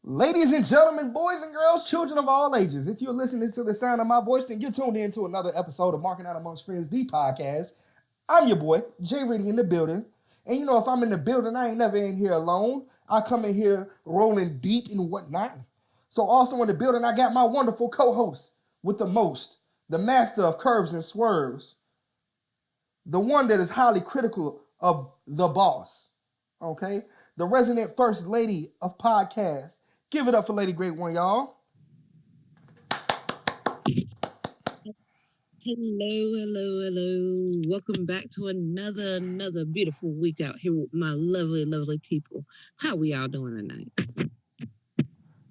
Ladies and gentlemen, boys and girls, children of all ages, if you're listening to the sound of my voice, then you're tuned in to another episode of Marking Out Amongst Friends, the podcast. I'm your boy, Jay Riddy in the building. And you know, if I'm in the building, I ain't never in here alone. I come in here rolling deep and whatnot. So also in the building, I got my wonderful co-host with the most, the master of curves and swerves, the one that is highly critical of the boss, okay? The resident first lady of podcasts. Give it up for Lady Great One, y'all. Hello. Welcome back to another beautiful week out here with my lovely people. How we all doing tonight?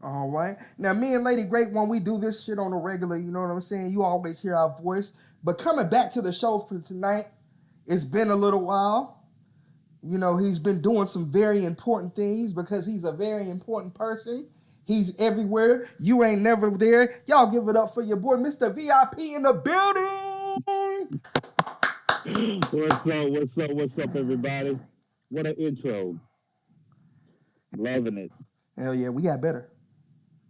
All right. Now, me and Lady Great One, we do this shit on a regular, you know what I'm saying? You always hear our voice. But coming back to the show for tonight, it's been a little while. You know, he's been doing some very important things because he's a very important person. He's everywhere. You ain't never there. Y'all give it up for your boy, Mr. VIP in the building. What's up, everybody? What an intro. Loving it. Hell yeah, we got better.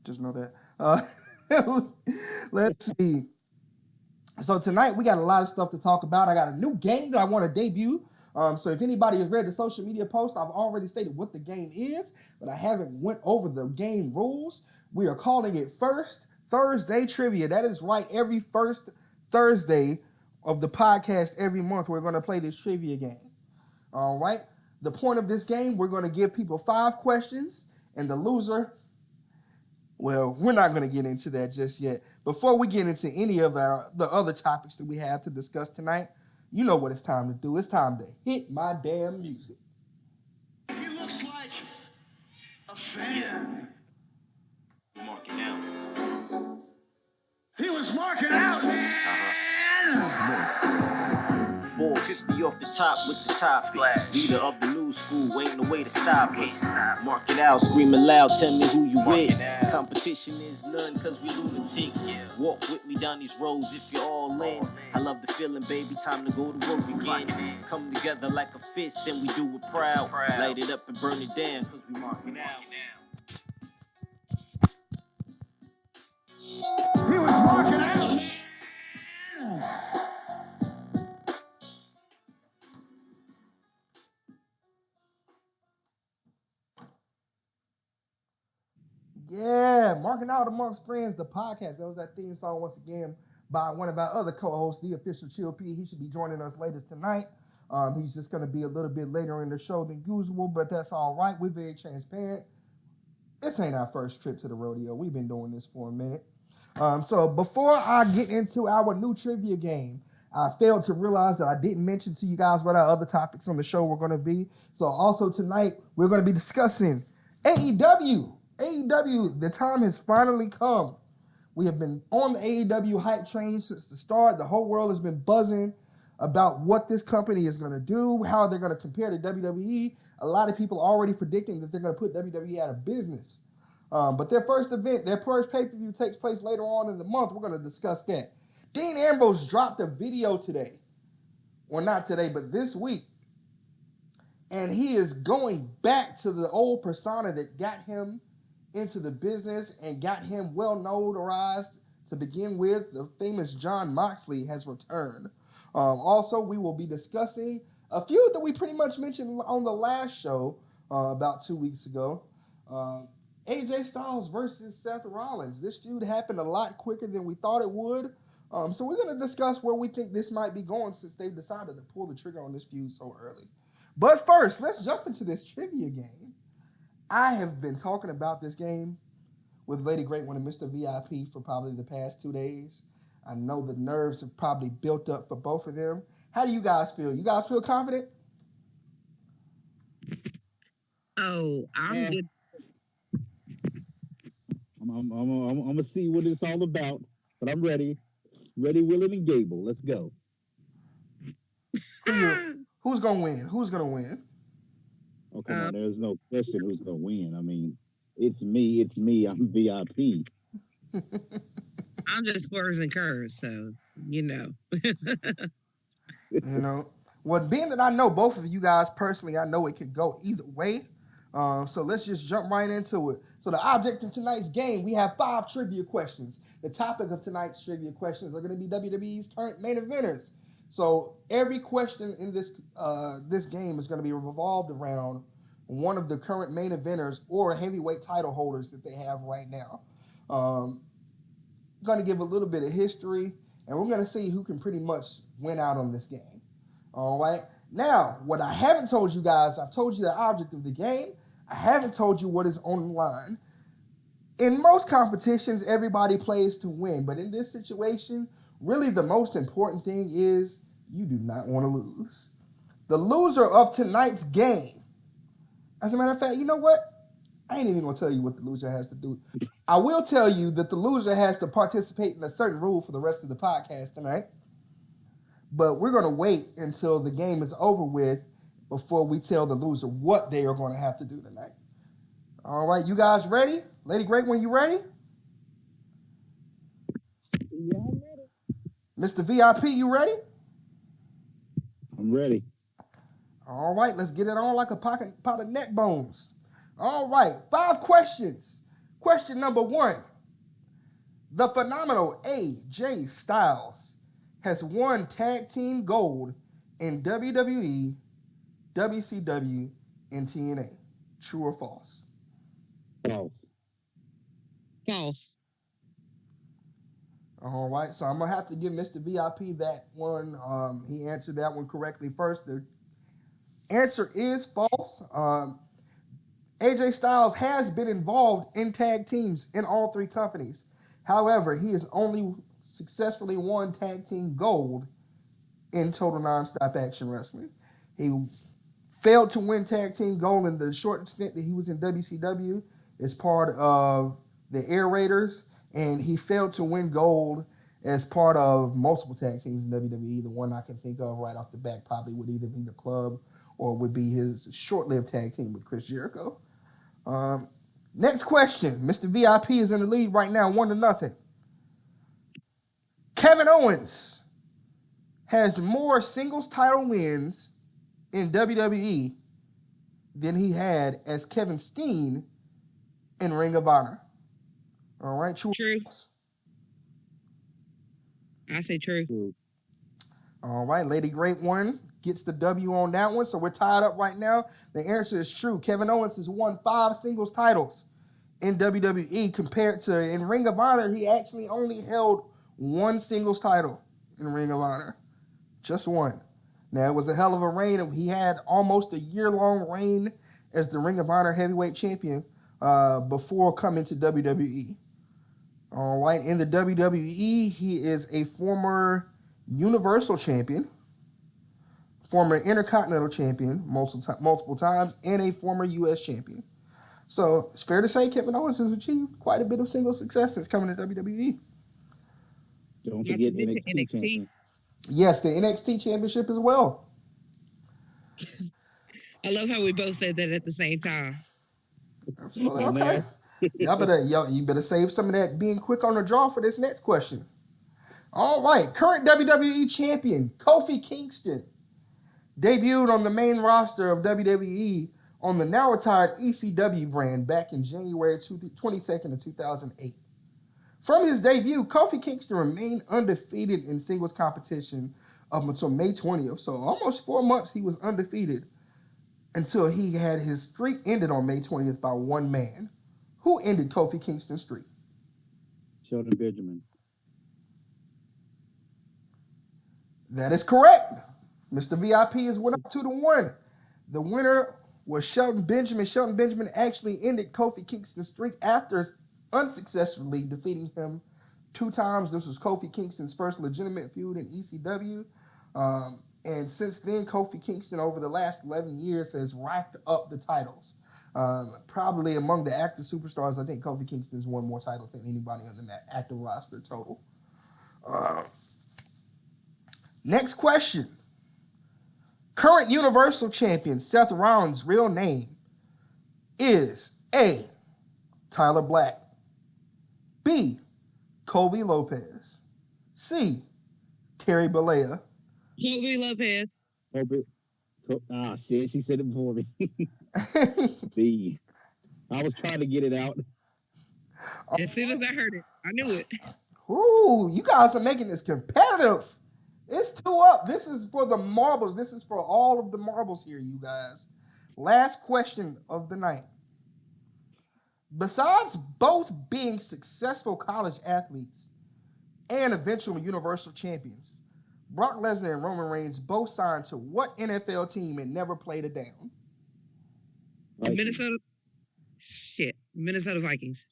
Just know that. Let's see. So tonight we got a lot of stuff to talk about. I got a new game that I want to debut. So if anybody has read the social media post, I've already stated what the game is, but I haven't went over the game rules. We are calling it First Thursday Trivia. That is right. Every first Thursday of the podcast every month, we're going to play this trivia game. All right. The point of this game, we're going to give people 5 questions, and the loser, well, we're not going to get into that just yet. Before we get into any of the other topics that we have to discuss tonight, you know what it's time to do. It's time to hit my damn music. He looks like a fan. Marking out. He was marking out, man. 450 off the top with the top leader of the new school, ain't no way to stop us. Mark it out, screaming loud, tell me who you with. Competition is none, cause we lunatics. Walk with me down these roads if you're all in. I love the feeling, baby, time to go to work again. Come together like a fist and we do it proud. Light it up and burn it down, cause we marking out. He was marking out, man. Yeah, Marking Out Amongst Friends, the podcast. That was that theme song once again by one of our other co-hosts, the official Chill P. He should be joining us later tonight. He's just going to be a little bit later in the show than usual, but that's all right. We're very transparent. This ain't our first trip to the rodeo. We've been doing this for a minute. So before I get into our new trivia game, I failed to realize that I didn't mention to you guys what our other topics on the show were going to be. So also tonight, we're going to be discussing AEW. AEW, the time has finally come. We have been on the AEW hype train since the start. The whole world has been buzzing about what this company is going to do, how they're going to compare to WWE. A lot of people are already predicting that they're going to put WWE out of business. But their first event, their first pay-per-view takes place later on in the month. We're going to discuss that. Dean Ambrose dropped a video today. Well, not today, but this week. And he is going back to the old persona that got him into the business and got him well notarized to begin with. The famous Jon Moxley has returned. Also, we will be discussing a feud that we pretty much mentioned on the last show about 2 weeks ago. AJ Styles versus Seth Rollins. This feud happened a lot quicker than we thought it would. So we're going to discuss where we think this might be going since they've decided to pull the trigger on this feud so early. But first, let's jump into this trivia game. I have been talking about this game with Lady Great One and Mr. VIP for probably the past 2 days. I know the nerves have probably built up for both of them. How do you guys feel? You guys feel confident? Oh, I'm good. I'm gonna see what it's all about, but I'm ready, willing, and Gable. Let's go. Who's gonna win? Who's gonna win? Oh, come on, there's no question who's gonna win. I mean, it's me. I'm VIP. I'm just swerves and curves, so you know. You know, well, being that I know both of you guys personally, I know it could go either way. So let's just jump right into it. So the object of tonight's game, we have 5 trivia questions. The topic of tonight's trivia questions are going to be WWE's current main eventers. So every question in this game is going to be revolved around one of the current main eventers or heavyweight title holders that they have right now. Going to give a little bit of history, and we're going to see who can pretty much win out on this game. All right. Now, what I haven't told you guys, I've told you the object of the game. I haven't told you what is on the line. In most competitions, everybody plays to win, but in this situation, really the most important thing is you do not want to lose. The loser of tonight's game, as a matter of fact, you know what? I ain't even going to tell you what the loser has to do. I will tell you that the loser has to participate in a certain rule for the rest of the podcast tonight. But we're going to wait until the game is over with before we tell the loser what they are going to have to do tonight. All right, you guys ready? Lady Great One, you ready? Yeah, I'm ready. Mr. VIP, you ready? I'm ready. All right, let's get it on like a pot of neck bones. All right, 5 questions. Question number 1. The phenomenal AJ Styles has won tag team gold in WWE, WCW, and TNA. True or false? False. False. All right, so I'm going to have to give Mr. VIP that one. He answered that one correctly first. The answer is false. AJ Styles has been involved in tag teams in all 3 companies. However, he has only successfully won tag team gold in Total Nonstop Action Wrestling. He failed to win tag team gold in the short stint that he was in WCW as part of the Air Raiders, and he failed to win gold as part of multiple tag teams in WWE. The one I can think of right off the bat probably would either be the Club or would be his short-lived tag team with Chris Jericho. Next question. Mr. VIP is in the lead right now, 1-0. Kevin Owens has more singles title wins in WWE than he had as Kevin Steen in Ring of Honor. All right, true. I say true. True. All right, Lady Great One gets the W on that one, so we're tied up right now. The answer is true. Kevin Owens has won 5 singles titles in WWE compared to in Ring of Honor, he actually only held 1 singles title in Ring of Honor. Just 1. Now, it was a hell of a reign. He had almost a year-long reign as the Ring of Honor heavyweight champion before coming to WWE. All right, in the WWE, he is a former Universal Champion, former Intercontinental Champion multiple times, and a former U.S. Champion. So it's fair to say Kevin Owens has achieved quite a bit of single success since coming to WWE. Don't forget NXT champion. Yes, the NXT Championship as well. I love how we both said that at the same time. Absolutely. Okay. You better save some of that being quick on the draw for this next question. All right. Current WWE champion Kofi Kingston debuted on the main roster of WWE on the now retired ECW brand back in January 22nd of 2008. From his debut, Kofi Kingston remained undefeated in singles competition up until May 20th. So almost 4 months he was undefeated until he had his streak ended on May 20th by one man. Who ended Kofi Kingston's streak? Shelton Benjamin. That is correct. Mr. VIP is winning 2-1. The winner was Shelton Benjamin. Shelton Benjamin actually ended Kofi Kingston's streak after unsuccessfully defeating him 2 times. This was Kofi Kingston's first legitimate feud in ECW. And since then, Kofi Kingston, over the last 11 years, has racked up the titles. Probably among the active superstars, I think Kofi Kingston's won more titles than anybody on the active roster total. Next question. Current Universal Champion Seth Rollins' real name is A. Tyler Black, B. Kobe Lopez, C. Terry Bollea, Kobe Lopez. Shit, she said it before me. B. I was trying to get it out. As soon as I heard it, I knew it. Ooh, you guys are making this competitive. It's 2-up. This is for the marbles. This is for all of the marbles here, you guys. Last question of the night. Besides both being successful college athletes and eventual Universal champions, Brock Lesnar and Roman Reigns both signed to what NFL team and never played a down? Minnesota. Shit. Minnesota Vikings.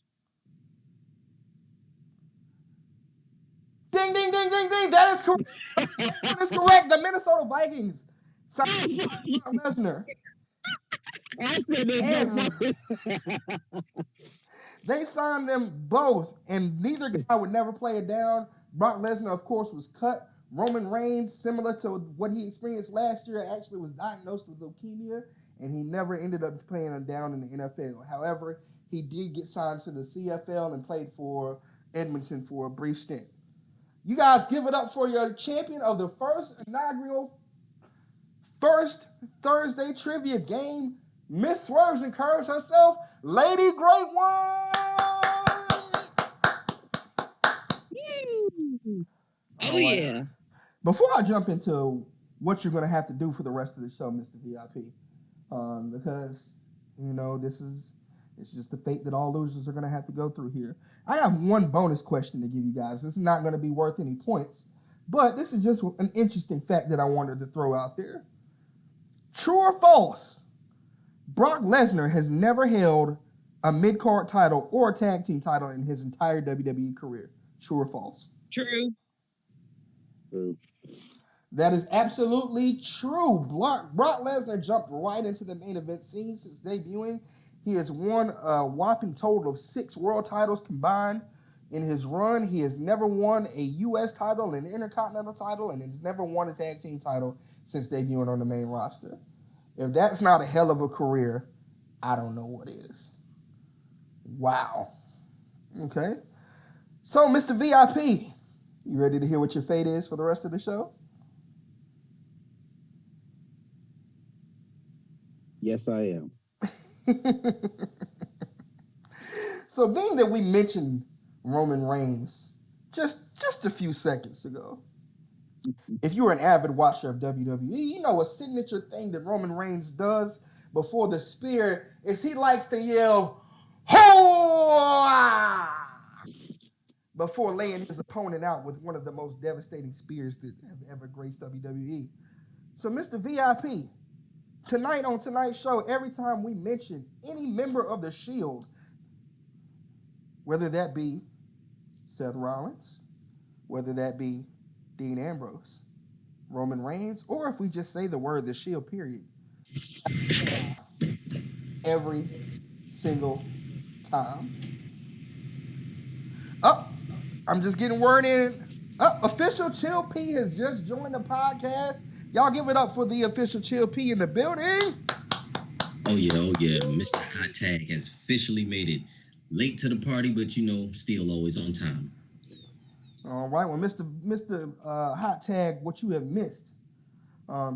Ding, ding, ding, ding, ding. That is correct. That is correct. The Minnesota Vikings signed Brock Lesnar. I said that. They signed them both, and neither guy would never play it down. Brock Lesnar, of course, was cut. Roman Reigns, similar to what he experienced last year, actually was diagnosed with leukemia, and he never ended up playing it down in the NFL. However, he did get signed to the CFL and played for Edmonton for a brief stint. You guys give it up for your champion of the inaugural first Thursday trivia game, Miss Swerves and Curves herself, Lady Great One. Oh, yeah. Before I jump into what you're going to have to do for the rest of the show, Mr. VIP, because, you know, it's just the fate that all losers are going to have to go through here. I have one bonus question to give you guys. This is not going to be worth any points, but this is just an interesting fact that I wanted to throw out there. True or false? Brock Lesnar has never held a mid-card title or a tag team title in his entire WWE career. True or false? True. True. That is absolutely true. Brock Lesnar jumped right into the main event scene since debuting. He has won a whopping total of 6 world titles combined in his run. He has never won a U.S. title, an Intercontinental title, and has never won a tag team title since debuting on the main roster. If that's not a hell of a career, I don't know what is. Wow. Okay. So, Mr. VIP, you ready to hear what your fate is for the rest of the show? Yes, I am. So, being that we mentioned Roman Reigns just a few seconds ago, if you're an avid watcher of WWE, you know a signature thing that Roman Reigns does before the spear is he likes to yell, "Ho!" before laying his opponent out with one of the most devastating spears that have ever graced WWE. So, Mr. VIP, tonight on tonight's show, every time we mention any member of the Shield, whether that be Seth Rollins, whether that be Dean Ambrose, Roman Reigns, or if we just say the word the Shield, period, every single time. I'm just getting word in. Official Chill P has just joined the podcast. Y'all give it up for the official Chill P in the building. Oh yeah. Mr. Hot Tag has officially made it late to the party, but still always on time. All right, well, Mr. Hot Tag, what you have missed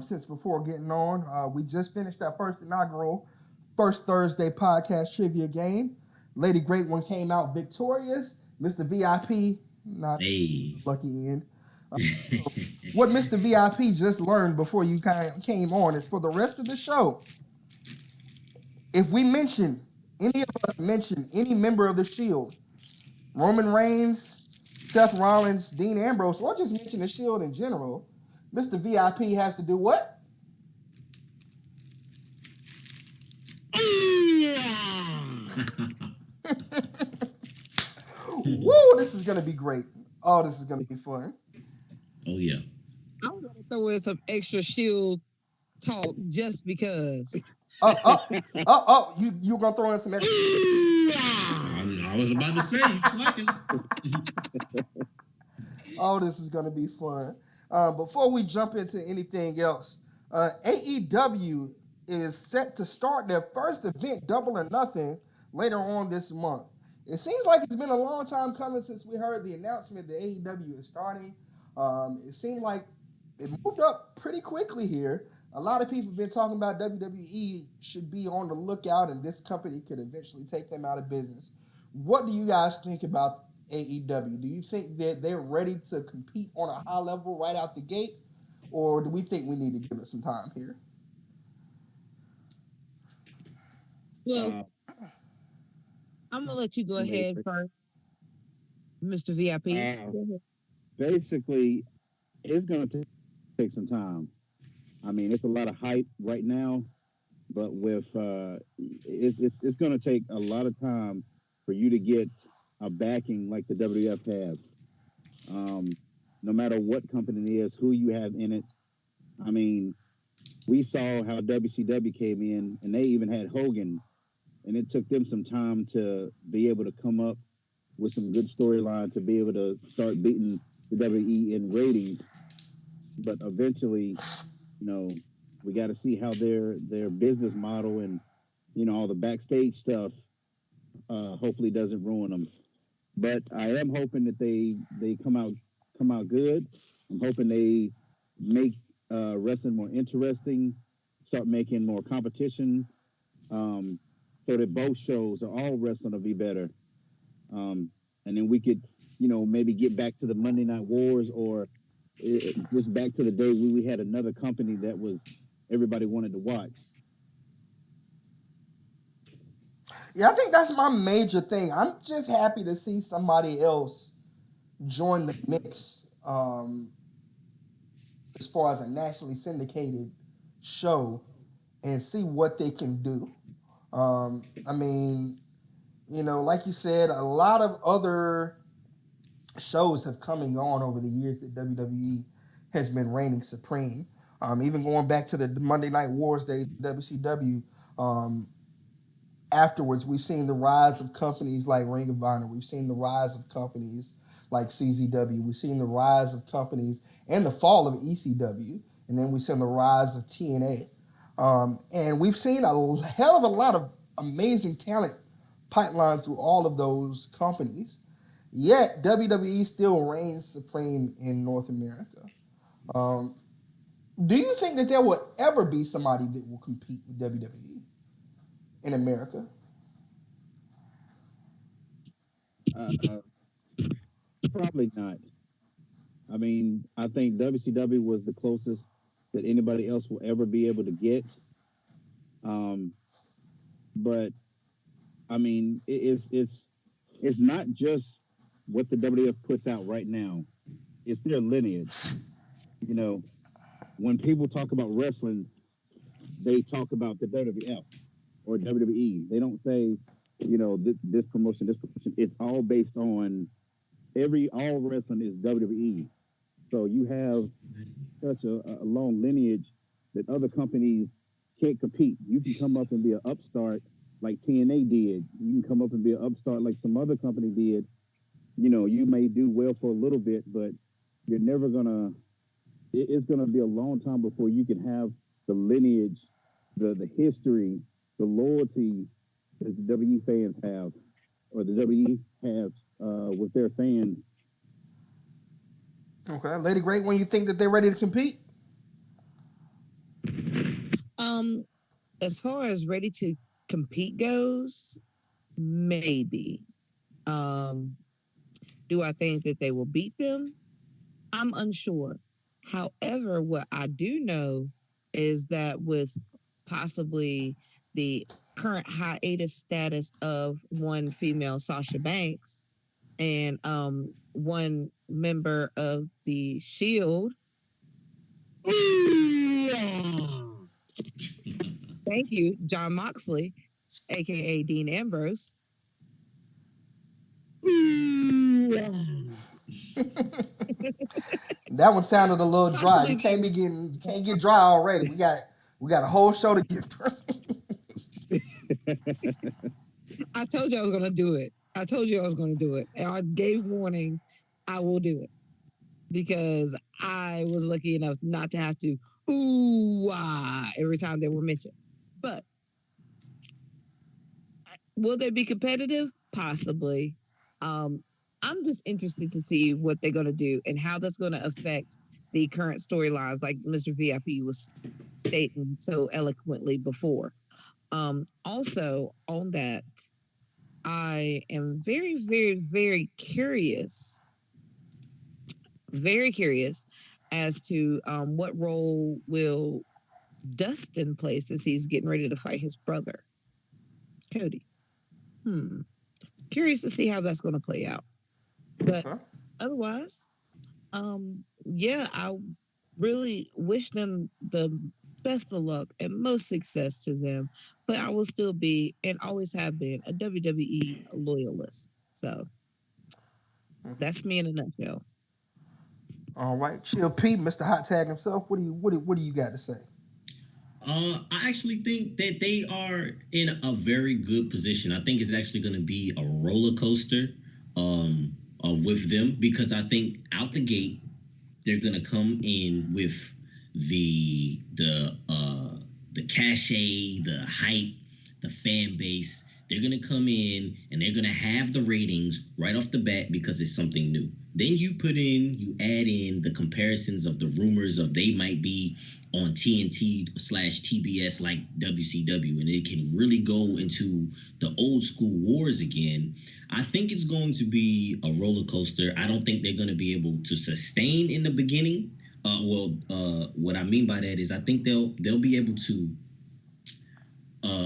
since before getting on, we just finished our first inaugural First Thursday podcast trivia game. Lady Great One came out victorious. Mr. VIP, not lucky in. What Mr. VIP just learned before you came on is for the rest of the show, if we mention, any of us mention any member of the Shield, Roman Reigns, Seth Rollins, Dean Ambrose, or just mention the Shield in general, Mr. VIP has to do what? Woo, this is going to be great. Oh, this is going to be fun. Oh, yeah. I'm going to throw in some extra Shield talk just because. You're going to throw in some extra. I was about to say, oh, this is going to be fun. Before we jump into anything else, AEW is set to start their first event, Double or Nothing, later on this month. It seems like it's been a long time coming since we heard the announcement that AEW is starting. It seemed like it moved up pretty quickly here. A lot of people have been talking about WWE should be on the lookout, and this company could eventually take them out of business. What do you guys think about AEW? Do you think that they're ready to compete on a high level right out the gate, or do we think we need to give it some time here? Well, Uh, I'm gonna let you go ahead Matrix. first, Mr. VIP. Uh, Go ahead. Basically, it's going to take some time. I mean, it's a lot of hype right now, but it's going to take a lot of time for you to get a backing like the WF has. No matter what company it is, who you have in it. I mean, we saw how WCW came in, and they even had Hogan, and it took them some time to be able to come up with some good storyline to be able to start beating the WWE in ratings. But eventually, you know, we got to see how their business model and all the backstage stuff hopefully doesn't ruin them. But I am hoping that they come out good. I'm hoping they make wrestling more interesting, start making more competition, um, so that both shows or all wrestling will be better. And then we could, maybe get back to the Monday Night Wars, or just back to the day we had another company that was everybody wanted to watch. Yeah, I think that's my major thing. I'm just happy to see somebody else join the mix as far as a nationally syndicated show and see what they can do. I mean, like you said, a lot of other shows have come and gone over the years that WWE has been reigning supreme. Even going back to the Monday Night Wars days, WCW, um, afterwards, we've seen the rise of companies like Ring of Honor. We've seen the rise of companies like CZW. We've seen the rise of companies and the fall of ECW. And then we've seen the rise of TNA. And we've seen a hell of a lot of amazing talent pipeline through all of those companies. Yet WWE still reigns supreme in North America. Um, do you think that there will ever be somebody that will compete with WWE in America? Uh, Probably not. I mean, I think WCW was the closest that anybody else will ever be able to get. Um, but I mean, it's not just what the WWF puts out right now. It's their lineage. You know, when people talk about wrestling, they talk about the WWF or WWE. They don't say, this promotion, this promotion. It's all based on all wrestling is WWE. So you have such a long lineage that other companies can't compete. You can come up and be an upstart like TNA did. You can come up and be an upstart like some other company did. You may do well for a little bit, but you're never gonna. It's gonna be a long time before you can have the lineage, the history, the loyalty that the WWE fans have, or the WWE has with their fans. Okay, Lady Great, when you think that they're ready to compete? Um, as far as ready to compete goes, maybe. Um, do I think that they will beat them? I'm unsure. However, what I do know is that with possibly the current hiatus status of one female Sasha Banks and one member of the Shield. Thank you, Jon Moxley, aka Dean Ambrose. That one sounded a little dry. Possibly being. You can't get dry already. We got a whole show to get through. I told you I was going to do it. I told you I was going to do it. And I gave warning. I will do it because I was lucky enough not to have to ooh ah every time they were mentioned. But will they be competitive? Possibly. I'm just interested to see what they're going to do and how that's going to affect the current storylines, like Mr. VIP was stating so eloquently before. Also, on that, I am very, very, very curious as to what role will Dustin play since he's getting ready to fight his brother, Cody. Curious to see how that's going to play out. But Okay. otherwise, yeah, I really wish them the best of luck and most success to them. But I will still be and always have been a WWE loyalist. So that's me in a nutshell. All right, Chill P, Mr. Hot Tag himself. What do you got to say? I actually think that they are in a very good position. I think it's actually going to be a roller coaster with them because I think out the gate they're going to come in with the cachet, the hype, the fan base. They're going to come in and they're going to have the ratings right off the bat because it's something new. Then you add in the comparisons of the rumors of they might be on TNT/TBS like WCW, and it can really go into the old school wars again. I think it's going to be a roller coaster. I don't think they're going to be able to sustain in the beginning. What I mean by that is I think they'll be able to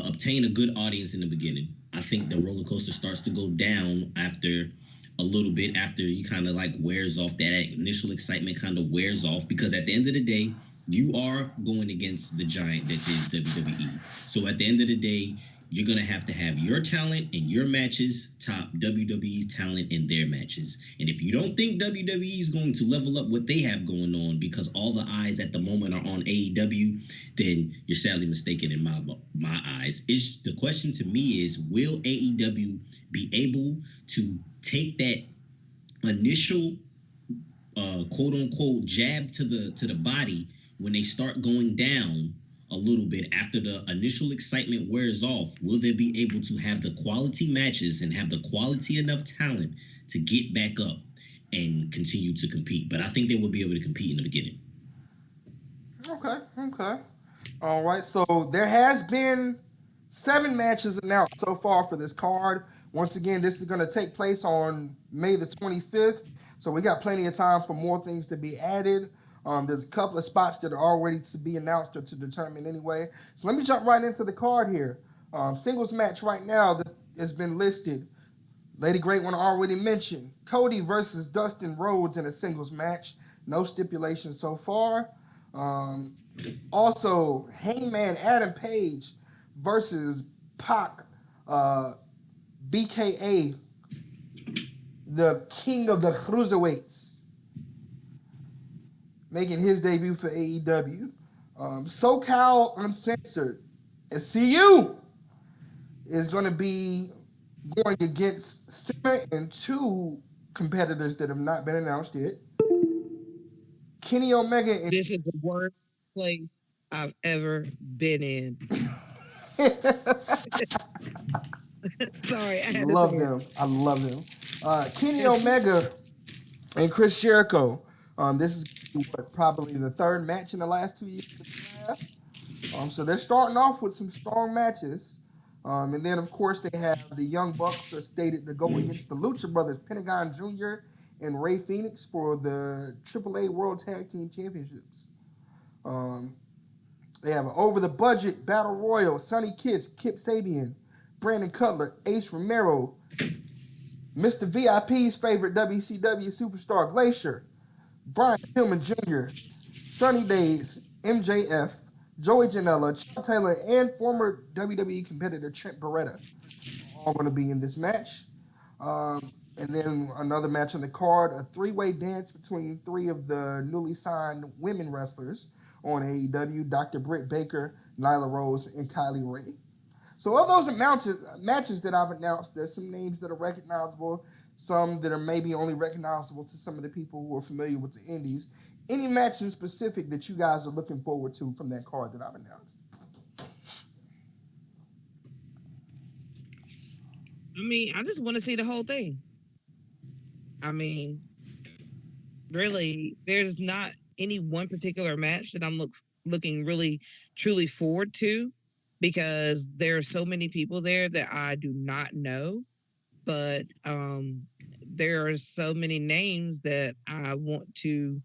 obtain a good audience in the beginning. I think the roller coaster starts to go down after a little bit, after you kind of like wears off, that initial excitement kind of wears off, because at the end of the day, you are going against the giant that is WWE. So at the end of the day, you're going to have your talent and your matches top WWE's talent in their matches. And if you don't think WWE is going to level up what they have going on because all the eyes at the moment are on AEW, then you're sadly mistaken in my eyes. The question to me is, will AEW be able to take that initial quote unquote jab to the body when they start going down a little bit after the initial excitement wears off? Will they be able to have the quality matches and have the quality enough talent to get back up and continue to compete? But I think they will be able to compete in the beginning. Okay. All right. So there has been 7 matches announced so far for this card. Once again, this is going to take place on May the 25th. So we got plenty of time for more things to be added. There's a couple of spots that are already to be announced or to determine anyway. So let me jump right into the card here. Singles match right now that has been listed. Lady Great One already mentioned. Cody versus Dustin Rhodes in a singles match. No stipulation so far. Also, Hangman Adam Page versus Pac, BKA, the king of the cruiserweights, making his debut for AEW. SoCal Uncensored, SCU, is going to be going against Simmer and 2 competitors that have not been announced yet. Kenny Omega and This is the worst place I've ever been in. Sorry, I had to say it. I love them. Kenny Omega and Chris Jericho. This is probably the 3rd match in the last 2 years. So they're starting off with some strong matches. And then, of course, they have the Young Bucks are stated to go against the Lucha Brothers, Pentagon Jr. and Ray Phoenix for the AAA World Tag Team Championships. They have an over-the-budget Battle Royal, Sonny Kiss, Kip Sabian, Brandon Cutler, Ace Romero, Mr. VIP's favorite WCW superstar Glacier, Brian Pillman Jr., Sunny Days, MJF, Joey Janela, Chuck Taylor, and former WWE competitor Trent Beretta all going to be in this match. And then another match on the card, a 3-way dance between 3 of the newly signed women wrestlers on AEW, Dr. Britt Baker, Nyla Rose, and Kylie Ray. So of those matches that I've announced, there's some names that are recognizable, some that are maybe only recognizable to some of the people who are familiar with the indies. Any match in specific that you guys are looking forward to from that card that I've announced? I mean, I just want to see the whole thing. I mean, really, there's not any one particular match that I'm looking really truly forward to, because there are so many people there that I do not know, but there are so many names that I want to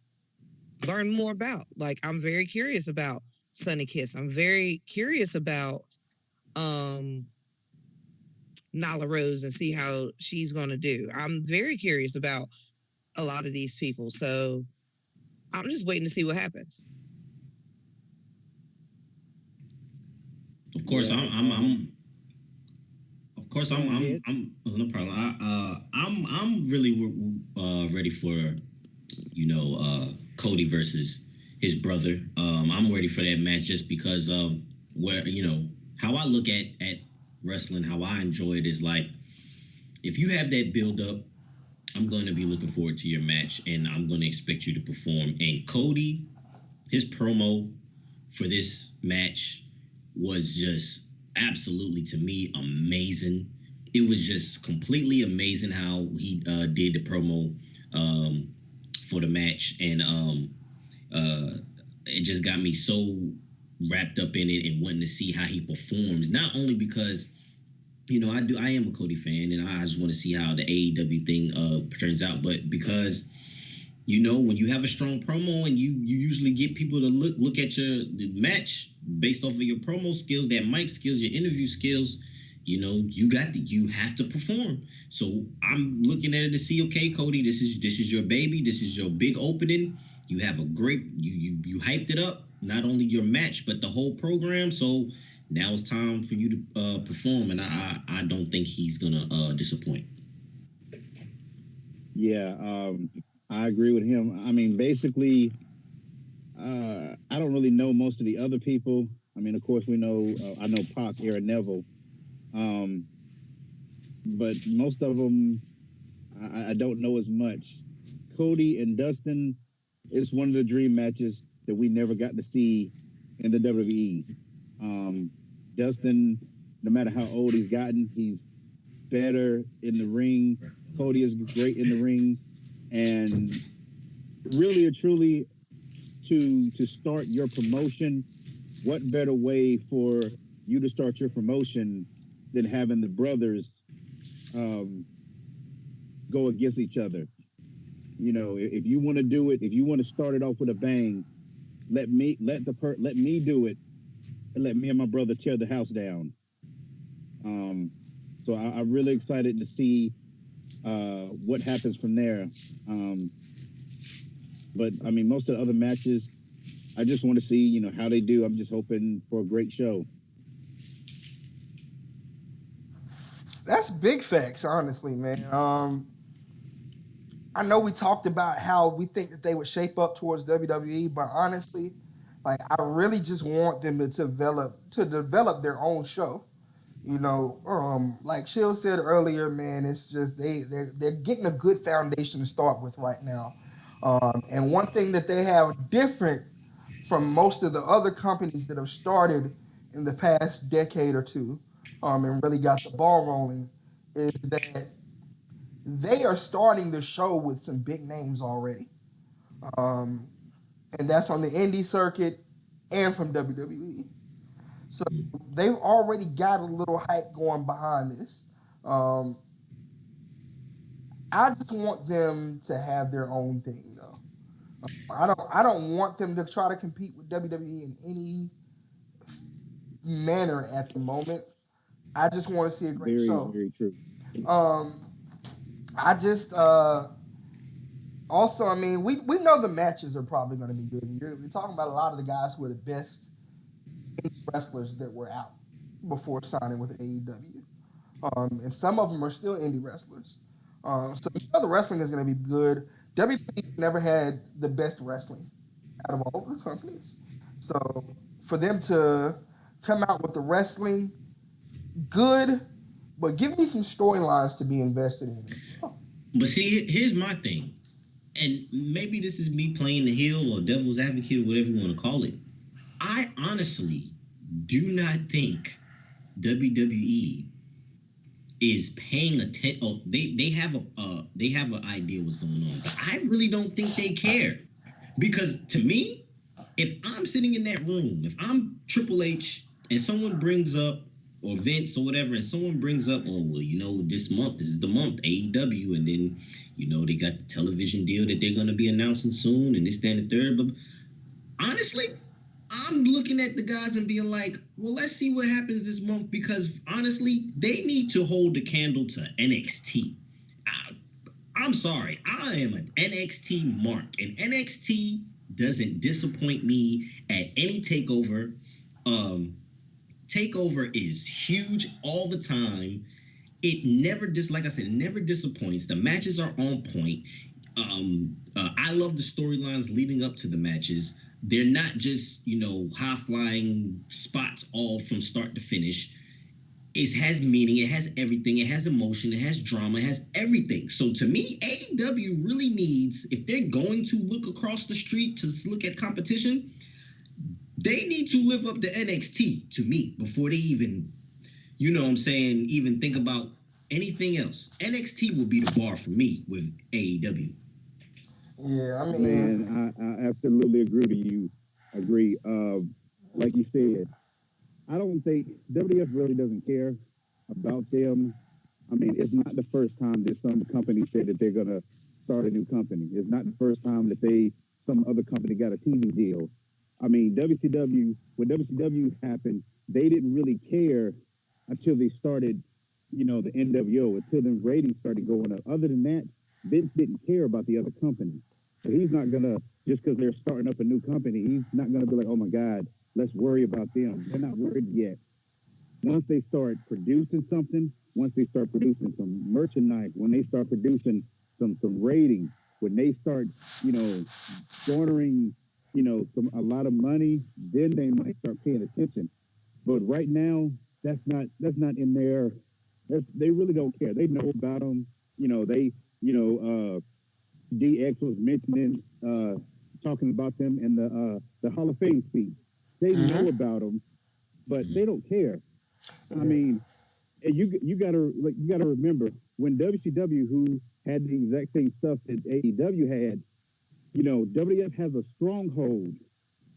learn more about. Like, I'm very curious about Sunny Kiss. I'm very curious about um Nala Rose and see how she's going to do. I'm very curious about a lot of these people. So I'm just waiting to see what happens. Of course, Yeah, I'm of course, go ahead. no problem. I'm really ready for, Cody versus his brother. I'm ready for that match just because where how I look at wrestling, how I enjoy it is like if you have that build up, I'm going to be looking forward to your match and I'm going to expect you to perform. And Cody, his promo for this match was just absolutely, to me, amazing. It was just completely amazing how he did the promo for the match, and it just got me so wrapped up in it and wanting to see how he performs. Not only because I am a Cody fan, and I just want to see how the AEW thing turns out, but because when you have a strong promo and you usually get people to look at the match based off of your promo skills, that mic skills, your interview skills, you have to perform. So I'm looking at it to see, okay, Cody, this is your baby, this is your big opening. You have a great you hyped it up, not only your match but the whole program. So now it's time for you to perform, and I don't think he's gonna disappoint. Yeah, I agree with him. I mean, basically, I don't really know most of the other people. I mean, of course, I know Pac, Aaron Neville, but most of them I don't know as much. Cody and Dustin is one of the dream matches that we never got to see in the WWE. Dustin, no matter how old he's gotten, he's better in the ring. Cody is great in the ring, and really or truly, to start your promotion, what better way for you to start your promotion than having the brothers go against each other? If you want to do it, if you want to start it off with a bang, let me do it, and let me and my brother tear the house down. So I'm really excited to see what happens from there. But I mean, most of the other matches, I just want to see, how they do. I'm just hoping for a great show. That's big facts, honestly, man. I know we talked about how we think that they would shape up towards WWE, but honestly, like I really just want them to develop their own show. Like Shield said earlier, man, it's just they're getting a good foundation to start with right now. And one thing that they have different from most of the other companies that have started in the past decade or two, and really got the ball rolling, is that they are starting the show with some big names already. Um, and that's on the indie circuit and from WWE. So they've already got a little hype going behind this. Um, I just want them to have their own thing though. I don't want them to try to compete with WWE in any manner at the moment. I just want to see a great Very, show. very true. Um, I just also, I mean, we know the matches are probably going to be good. We're talking about a lot of the guys who are the best wrestlers that were out before signing with AEW. And some of them are still indie wrestlers. So you know the wrestling is going to be good. WWE never had the best wrestling out of all the companies. So for them to come out with the wrestling good, but give me some storylines to be invested in as well. But see, here's my thing, and maybe this is me playing the heel or devil's advocate or whatever you want to call it. I honestly do not think WWE is paying attention. They have an idea what's going on, but I really don't think they care Because to me, if I'm sitting in that room, if I'm Triple H and someone brings up, or Vince or whatever, and someone brings up, oh, well, this is the month, AEW, and then, they got the television deal that they're going to be announcing soon, and this, that, and the third. But honestly, I'm looking at the guys and being like, well, let's see what happens this month, because honestly, they need to hold the candle to NXT. I'm sorry, I am an NXT mark, and NXT doesn't disappoint me at any takeover. Takeover is huge all the time. It never like I said, never disappoints. The matches are on point. I love the storylines leading up to the matches. They're not just, high flying spots all from start to finish. It has meaning, it has everything, it has emotion, it has drama, it has everything. So to me, AEW really needs, if they're going to look across the street to look at competition, they need to live up to NXT to me before they even, even think about anything else. NXT will be the bar for me with AEW. Yeah, I mean, man, I absolutely agree. Like you said, I don't think WWF really doesn't care about them. I mean, it's not the first time that some company said that they're gonna start a new company. It's not the first time that some other company got a TV deal. I mean, when WCW happened, they didn't really care until they started, the NWO, until the ratings started going up. Other than that, Vince didn't care about the other company. So he's not gonna, just because they're starting up a new company, he's not gonna be like, oh my God, let's worry about them. They're not worried yet. Once they start producing something, once they start producing some merchandise, when they start producing some ratings, when they start, garnering, a lot of money, then they might start paying attention. But right now, that's not in their. They really don't care. They know about them. DX was mentioning, talking about them in the Hall of Fame speech. They know about them, but they don't care. I mean, you gotta remember when WCW, who had the exact same stuff that AEW had, WWF has a stronghold.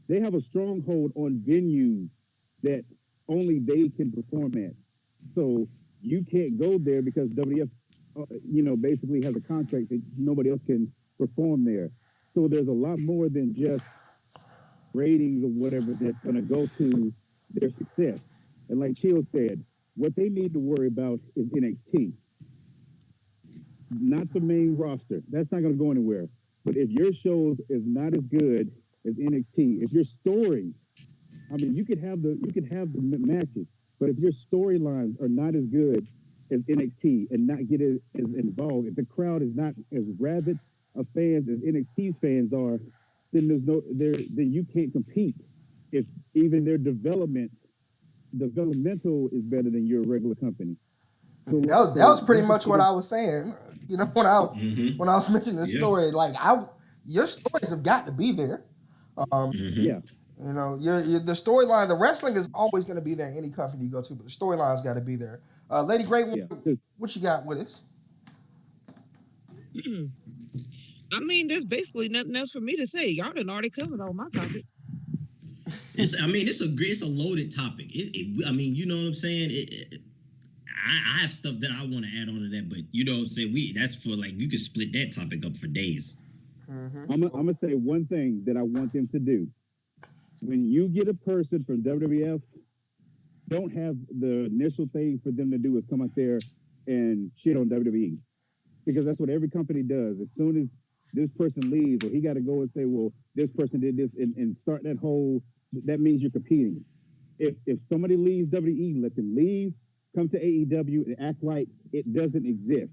They have a stronghold on venues that only they can perform at. So you can't go there because WWF, basically has a contract that nobody else can perform there. So there's a lot more than just ratings or whatever that's going to go to their success. And like Chill said, what they need to worry about is NXT, not the main roster. That's not going to go anywhere. But if your shows is not as good as NXT, if your stories, I mean, you could have the matches, but if your storylines are not as good as NXT and not get as involved, if the crowd is not as rabid of fans as NXT's fans are, then then you can't compete. If even their developmental is better than your regular company. So, that was pretty much what I was saying. When I was mentioning the story, like your stories have got to be there. Yeah. The storyline, the wrestling is always going to be there in any company you go to, but the storyline's got to be there. Lady Great One, what you got with us? I mean, there's basically nothing else for me to say. Y'all done already covered all my topics. It's a loaded topic. I mean, you know what I'm saying? I have stuff that I want to add on to that, but you know what I'm saying? That's for you could split that topic up for days. I'm gonna say one thing that I want them to do. When you get a person from WWF, don't have the initial thing for them to do is come out there and shit on WWE. Because that's what every company does. As soon as this person leaves, or he got to go and say, well, this person did this, and start that means you're competing. If somebody leaves WWE, let them leave, come to AEW and act like it doesn't exist.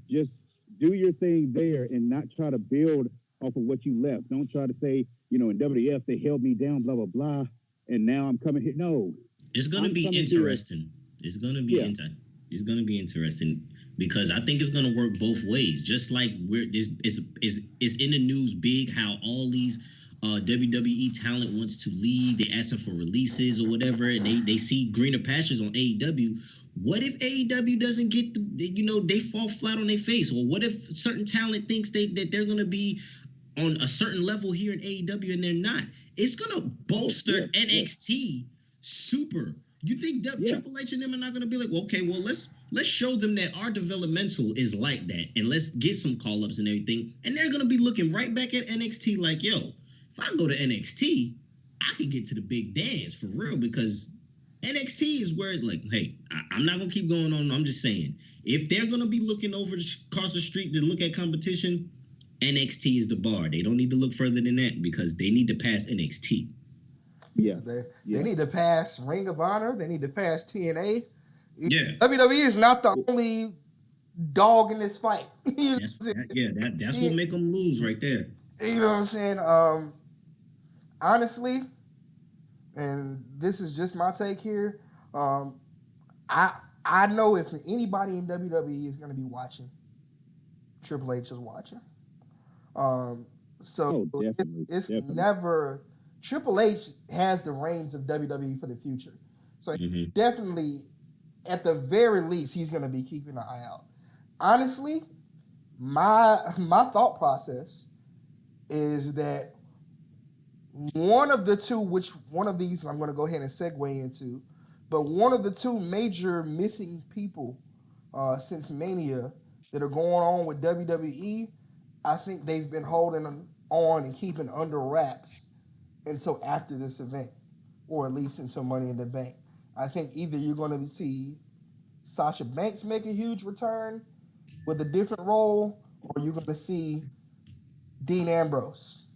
Just do your thing there and not try to build off of what you left. Don't try to say, in WWF, they held me down, blah, blah, blah, and now I'm coming here. No. It's going to be interesting. It's going to be interesting. It's going to be interesting because I think it's going to work both ways. Just like it's in the news big how all these WWE talent wants to leave. They asking for releases or whatever, and they see greener pastures on AEW. What if AEW doesn't get they fall flat on their face? Or what if certain talent thinks that they're going to be on a certain level here in AEW, and they're not. It's gonna bolster NXT super. You think Triple H and them are not gonna be like, well, okay, well let's show them that our developmental is like that, and let's get some call ups and everything, and they're gonna be looking right back at NXT like, yo, if I go to NXT, I can get to the big dance for real, because NXT is where, like, hey, I'm not gonna keep going on. I'm just saying, if they're gonna be looking over across the street to look at competition, NXT is the bar. They don't need to look further than that, because they need to pass NXT. Yeah. They need to pass Ring of Honor. They need to pass TNA. Yeah. WWE is not the only dog in this fight. That's what make them lose right there. You know what I'm saying? Honestly, and this is just my take here. I know if anybody in WWE is going to be watching, Triple H is watching. So it's never. Triple H has the reins of WWE for the future. So definitely, at the very least, he's going to be keeping an eye out. Honestly, my thought process is that one of the two, which one of these I'm going to go ahead and segue into, but one of the two major missing people since Mania that are going on with WWE, I think they've been holding on and keeping under wraps until after this event, or at least until Money in the Bank. I think either you're going to see Sasha Banks make a huge return with a different role, or you're going to see Dean Ambrose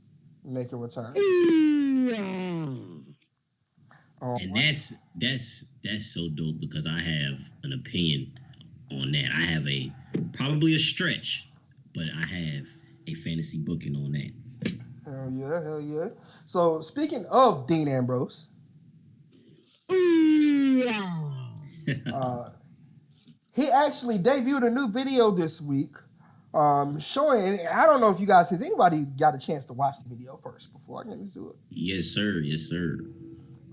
make a return. And that's so dope, because I have an opinion on that. I have probably a stretch, but I have a fantasy booking on that. Hell yeah. So speaking of Dean Ambrose, he actually debuted a new video this week showing. I don't know if you guys, has anybody got a chance to watch the video first before I get into it? Yes, sir.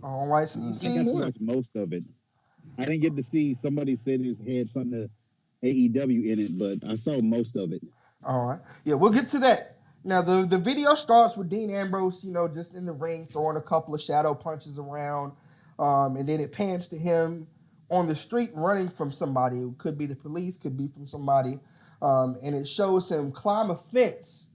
All right, so you see, I got to watch most of it. I didn't get to see, somebody said it had something to AEW in it, but I saw most of it. All right, yeah, we'll get to that. Now the video starts with Dean Ambrose, just in the ring throwing a couple of shadow punches around, and then it pans to him on the street running from somebody. It could be the police, could be from somebody, and it shows him climb a fence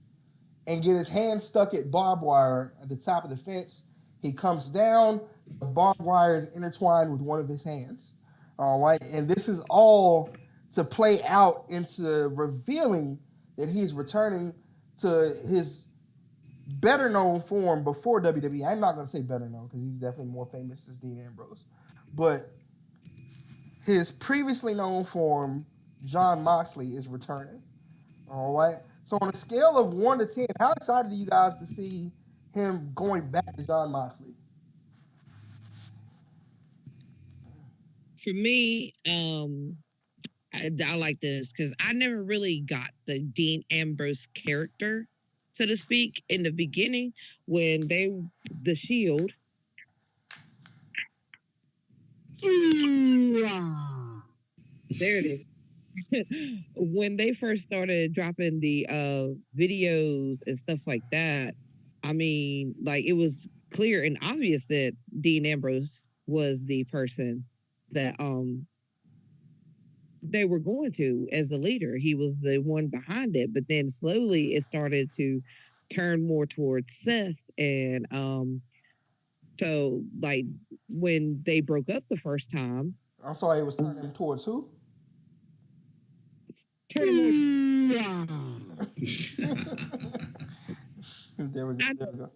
and get his hand stuck at barbed wire at the top of the fence. He comes down, the barbed wire is intertwined with one of his hands. All right, and this is all to play out into revealing that he's returning to his better known form before WWE. I'm not going to say better known, because he's definitely more famous as Dean Ambrose, but his previously known form, Jon Moxley, is returning. All right. So on a scale of 1 to 10, how excited are you guys to see him going back to Jon Moxley? For me, I like this because I never really got the Dean Ambrose character, so to speak, in the beginning when the Shield. There it is. When they first started dropping the videos and stuff like that, I mean, like, it was clear and obvious that Dean Ambrose was the person that they were going to as the leader. He was the one behind it, but then slowly it started to turn more towards Seth, and so, like, when they broke up the first time, I'm sorry, it was turning towards who? There we go.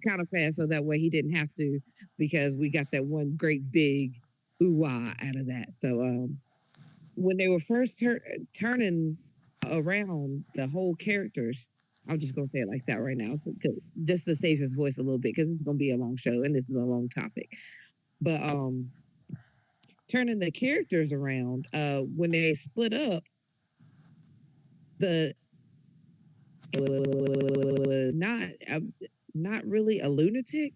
Kind of fast, so that way he didn't have to, because we got that one great big ooh-ah out of that. So when they were first turning around the whole characters, I'm just gonna say it like that right now, so, just to save his voice a little bit, because it's gonna be a long show and this is a long topic. But turning the characters around, when they split up, the not really a lunatic.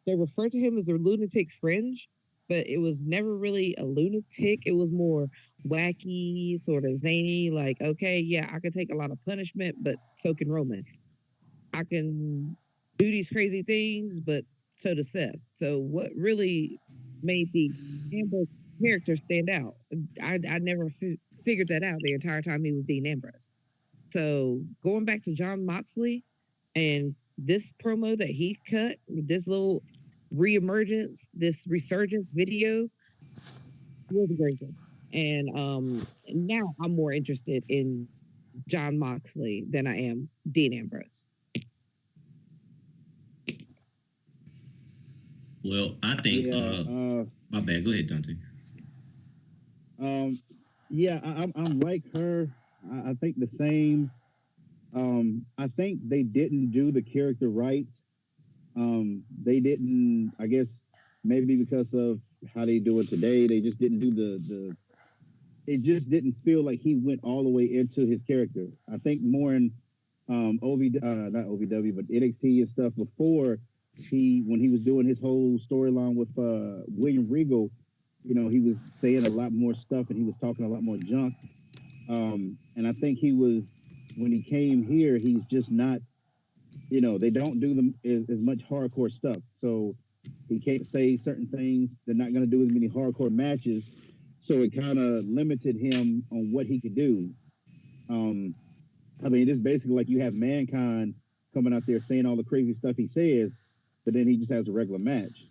They refer to him as a lunatic fringe, but it was never really a lunatic. It was more wacky, sort of zany. Like, okay, yeah, I can take a lot of punishment, but so can Roman. I can do these crazy things, but so does Seth. So what really made the Ambrose character stand out? I never figured that out the entire time he was Dean Ambrose. So going back to Jon Moxley and this promo that he cut, this little reemergence, this resurgence video was a great thing. And now I'm more interested in Jon Moxley than I am Dean Ambrose. Well, I think Yeah. my bad. Go ahead, Dante. Um. Yeah. I'm like her. I think the same. I think they didn't do the character right. They didn't. I guess maybe because of how they do it today, they just didn't do the. It just didn't feel like he went all the way into his character. I think more in not OVW, but NXT and stuff before when he was doing his whole storyline with William Regal, he was saying a lot more stuff and he was talking a lot more junk. And I think when he came here, he's just not, they don't do them as much hardcore stuff. So he can't say certain things. They're not going to do as many hardcore matches. So it kind of limited him on what he could do. I mean, it's basically like you have Mankind coming out there saying all the crazy stuff he says, but then he just has a regular match.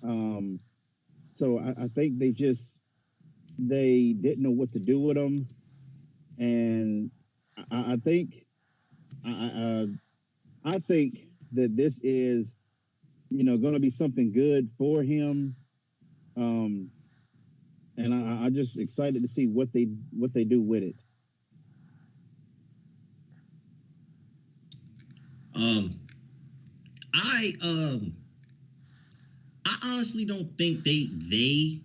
So I think they didn't know what to do with him, and I think I think that this is going to be something good for him. And I'm just excited to see what they do with it. Um, I I honestly don't think they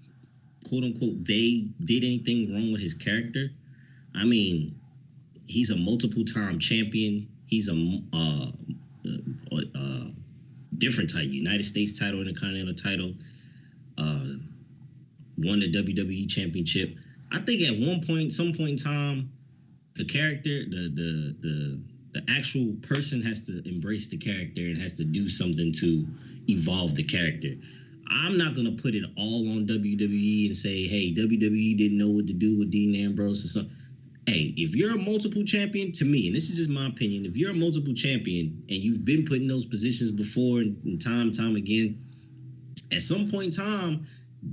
quote unquote they did anything wrong with his character. I mean, he's a multiple time champion. He's a different title, United States title and a Continental title. Won the WWE Championship. I think at some point in time, the character, the actual person has to embrace the character and has to do something to evolve the character. I'm not gonna put it all on WWE and say, hey, WWE didn't know what to do with Dean Ambrose or something. Hey, if you're a multiple champion, to me, and this is just my opinion, if you're a multiple champion and you've been put in those positions before and time again, at some point in time,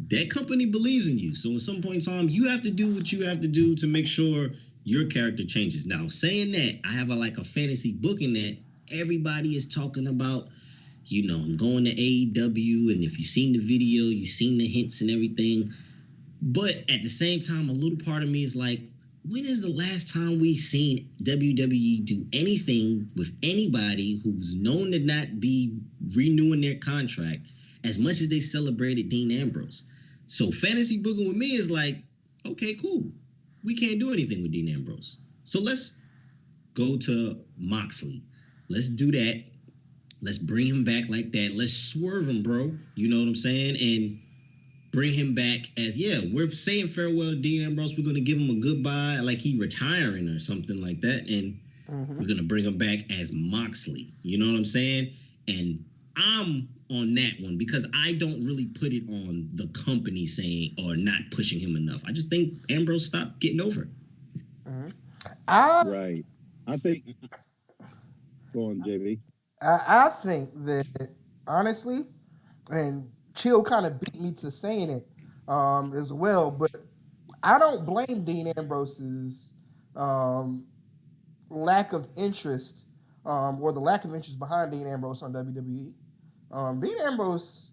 that company believes in you. So at some point in time, you have to do what you have to do to make sure your character changes. Now, saying that, I have a fantasy booking that everybody is talking about. I'm going to AEW, and if you've seen the video, you've seen the hints and everything. But at the same time, a little part of me is like, when is the last time we've seen WWE do anything with anybody who's known to not be renewing their contract as much as they celebrated Dean Ambrose? So fantasy booking with me is like, okay, cool. We can't do anything with Dean Ambrose. So let's go to Moxley. Let's do that. Let's bring him back like that. Let's swerve him, bro. You know what I'm saying? And bring him back as, we're saying farewell to Dean Ambrose. We're going to give him a goodbye, like he retiring or something like that. And we're going to bring him back as Moxley. You know what I'm saying? And I'm on that one because I don't really put it on the company saying or not pushing him enough. I just think Ambrose stopped getting over. Right. I think. Go on, JB. I think that honestly, and Chill kind of beat me to saying it as well, but I don't blame Dean Ambrose's um, lack of interest or the lack of interest behind Dean Ambrose on WWE. Dean Ambrose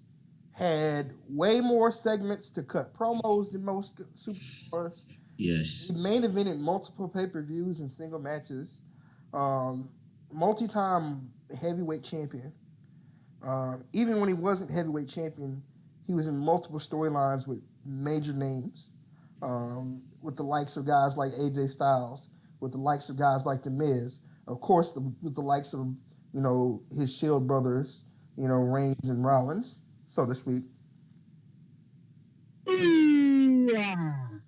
had way more segments to cut promos than most superstars. Yes. He main evented multiple pay-per-views and single matches. Um, multi-time heavyweight champion. Even when he wasn't heavyweight champion, he was in multiple storylines with major names, with the likes of guys like AJ Styles, with the likes of guys like The Miz, of course, with the likes of his Shield brothers, Reigns and Rollins, so to speak.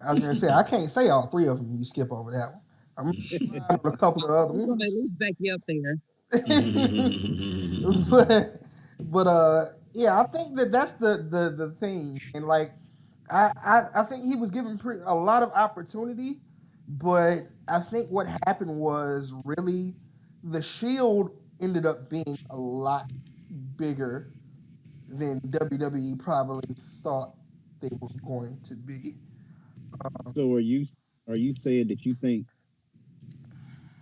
I was gonna say I can't say all three of them. You skip over that one. I'm on a couple of other I'm gonna at ones. least back you up there. Yeah, I think that's the thing, and like I think he was given a lot of opportunity, but I think what happened was really the Shield ended up being a lot bigger than WWE probably thought they were going to be. So are you saying that you think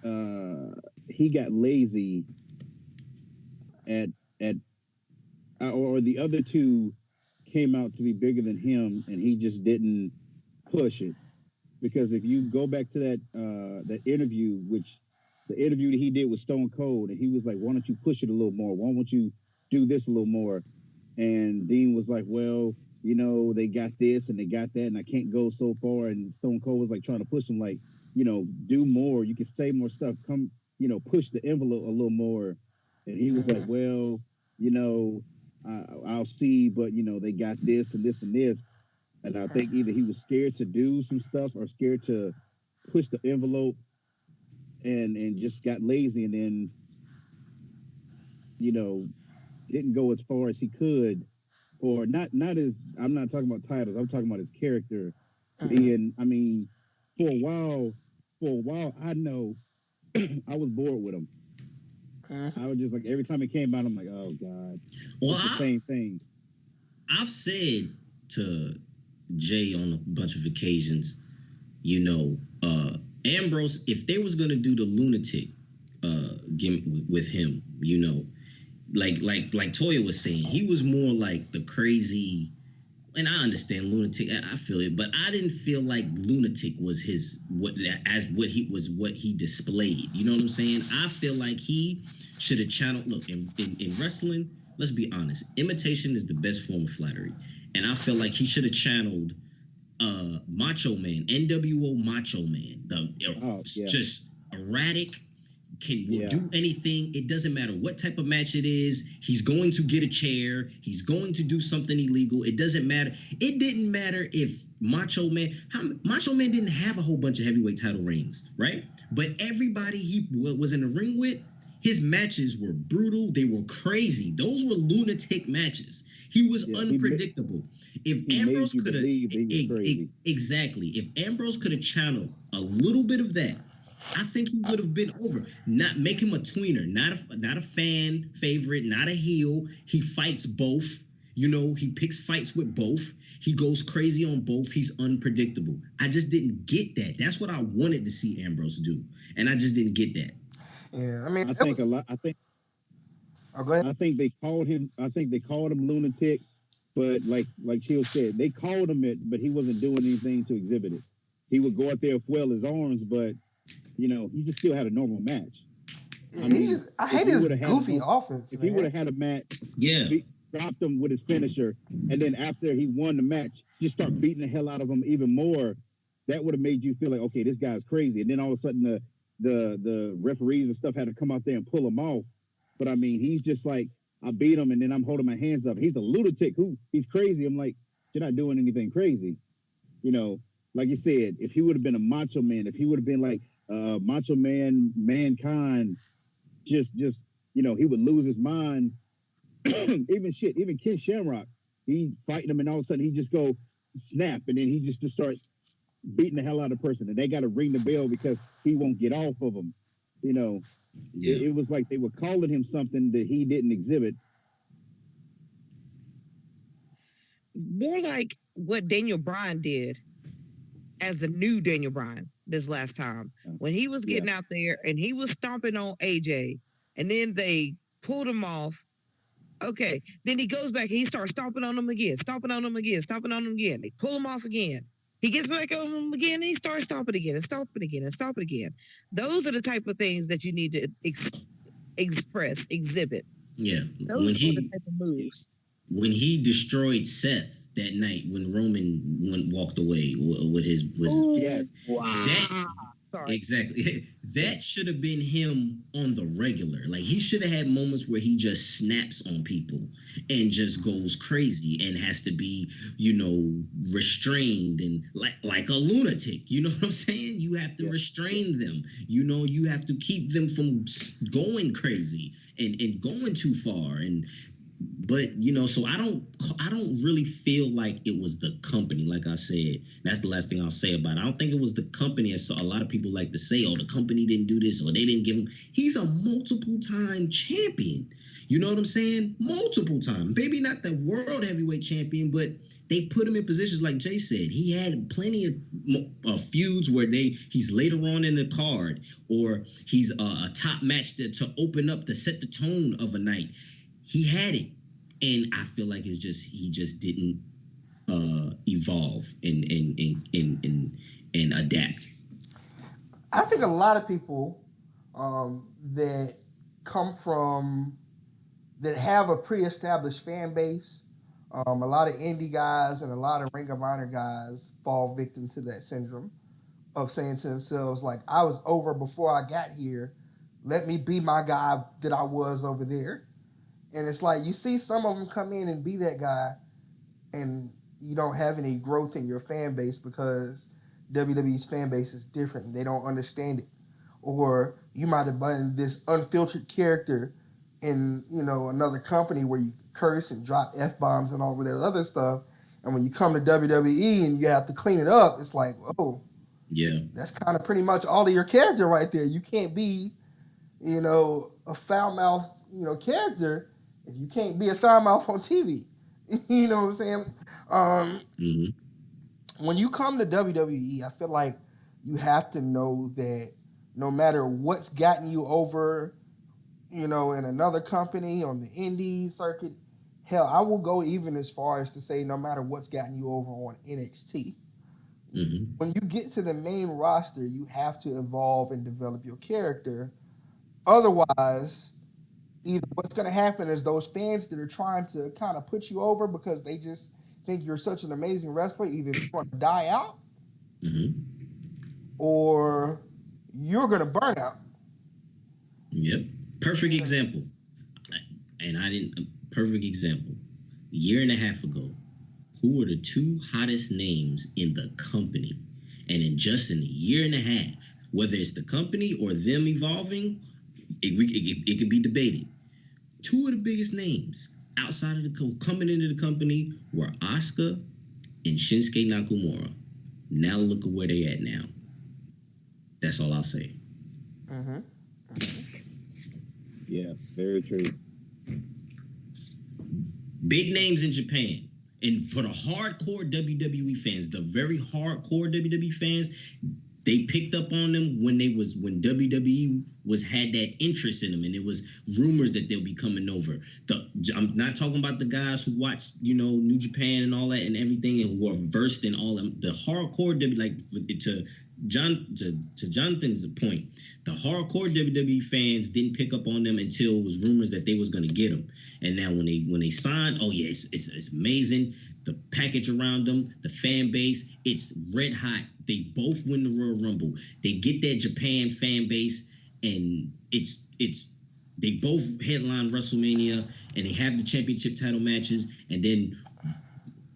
uh, he got lazy at at or the other two came out to be bigger than him and he just didn't push it? Because if you go back to that interview, which the interview that he did with Stone Cold, and he was like, "Why don't you push it a little more? Why don't you do this a little more?" And Dean was like, "Well, they got this and they got that, and I can't go so far." And Stone Cold was like trying to push him, like, do more. You can say more stuff. Come, push the envelope a little more. And he was like, Mhm. "Well, you know, I'll see, but they got this and this and this." And I think either he was scared to do some stuff or scared to push the envelope and just got lazy and then, you know, didn't go as far as he could. Or not as I'm not talking about titles, I'm talking about his character. Mhm. Being, I mean, for a while, I know I was bored with him. Mhm. I was just like every time it came out, I'm like, oh God, Well, it's the same thing. I've said to Jay on a bunch of occasions, Ambrose, if they was gonna do the lunatic gimmick with him, like Toya was saying, he was more like the crazy. And I understand lunatic, I feel it, but I didn't feel like lunatic was what he displayed. You know what I'm saying? I feel like he should have channeled. Look, in wrestling, let's be honest, imitation is the best form of flattery, and I feel like he should have channeled Macho Man, NWO Macho Man, just erratic, will do anything. It doesn't matter what type of match it is. He's going to get a chair. He's going to do something illegal. It doesn't matter. It didn't matter if Macho Man didn't have a whole bunch of heavyweight title reigns, right? But everybody he was in the ring with, his matches were brutal. They were crazy. Those were lunatic matches. He was unpredictable. If Ambrose could have exactly, if Ambrose could have channeled a little bit of that, I think he would have been over. Not make him a tweener, not a fan favorite, not a heel. He fights both. He picks fights with both. He goes crazy on both. He's unpredictable. I just didn't get that. That's what I wanted to see Ambrose do, and I just didn't get that. Yeah, I mean, I think a lot. Oh, go ahead. I think they called him. I think they called him lunatic, but like Chill said, they called him it, but he wasn't doing anything to exhibit it. He would go out there flail his arms, but he just still had a normal match. Yeah, I mean, I if hate he his would have had goofy offense, if he would man. have had a match, Yeah, dropped him with his finisher, and then after he won the match, just start beating the hell out of him even more, that would have made you feel like, okay, this guy's crazy. And then all of a sudden, the referees and stuff had to come out there and pull him off. But I mean, he's just like, I beat him, and then I'm holding my hands up. He's a lunatic. He's crazy. I'm like, you're not doing anything crazy. Like you said, if he would have been a Macho Man, if he would have been like Macho Man, Mankind, just he would lose his mind. Even Ken Shamrock, he fighting him, and all of a sudden he just go snap, and then he just starts beating the hell out of the person, and they got to ring the bell because he won't get off of them. It was like they were calling him something that he didn't exhibit. More like what Daniel Bryan did as the new Daniel Bryan this last time. When he was getting out there and he was stomping on AJ, and then they pulled him off. Okay, then he goes back and he starts stomping on him again, stomping on him again, stomping on him again. They pull him off again. He gets back on him again and he starts stomping again and stomping again and stomping again. Those are the type of things that you need to exhibit. Yeah. Those are the type of moves. When he destroyed Seth that night when Roman walked away with his wow. Sorry. Exactly. that should have been him on the regular. Like, he should have had moments where he just snaps on people and just goes crazy and has to be, restrained and like a lunatic. You know what I'm saying? You have to restrain them. You have to keep them from going crazy and going too far. But so I don't really feel like it was the company. Like I said, that's the last thing I'll say about it. I don't think it was the company. So a lot of people like to say, oh, the company didn't do this or they didn't give him. He's a multiple time champion. You know what I'm saying? Multiple time. Maybe not the world heavyweight champion, but they put him in positions like Jay said. He had plenty of feuds where he's later on in the card, or he's a top match to open up, to set the tone of a night. He had it, and I feel like he just didn't evolve and adapt. I think a lot of people that have a pre-established fan base, a lot of indie guys and a lot of Ring of Honor guys fall victim to that syndrome of saying to themselves, like, I was over before I got here. Let me be my guy that I was over there. And it's like you see some of them come in and be that guy, and you don't have any growth in your fan base because WWE's fan base is different and they don't understand it. Or you might have been this unfiltered character in another company where you curse and drop F-bombs and all of that other stuff. And when you come to WWE and you have to clean it up, it's like, oh, yeah, that's kind of pretty much all of your character right there. You can't be, a foul-mouthed, character if you can't be a foul-mouth on TV. You know what I'm saying? When you come to WWE, I feel like you have to know that no matter what's gotten you over, in another company, on the indie circuit, hell, I will go even as far as to say no matter what's gotten you over on NXT. When you get to the main roster, you have to evolve and develop your character. Otherwise, either what's going to happen is those fans that are trying to kind of put you over because they just think you're such an amazing wrestler, either they're going to die out or you're going to burn out. Yep. Perfect example. Perfect example. A year and a half ago, who were the two hottest names in the company? And in just in a year and a half, whether it's the company or them evolving, it could be debated. Two of the biggest names outside of coming into the company were Asuka and Shinsuke Nakamura. Now look at where they at now. That's all I'll say. Yeah, very true. Big names in Japan. And for the hardcore WWE fans, the very hardcore WWE fans, they picked up on them when WWE had that interest in them, and it was rumors that they'll be coming over. I'm not talking about the guys who watch, New Japan and all that and everything, and who are versed in all them. The hardcore to Jonathan's point, the hardcore WWE fans didn't pick up on them until it was rumors that they was going to get them. And now when they signed, oh yeah, it's amazing. The package around them, the fan base, it's red hot. They both win the Royal Rumble. They get that Japan fan base, and it's they both headline WrestleMania, and they have the championship title matches. And then,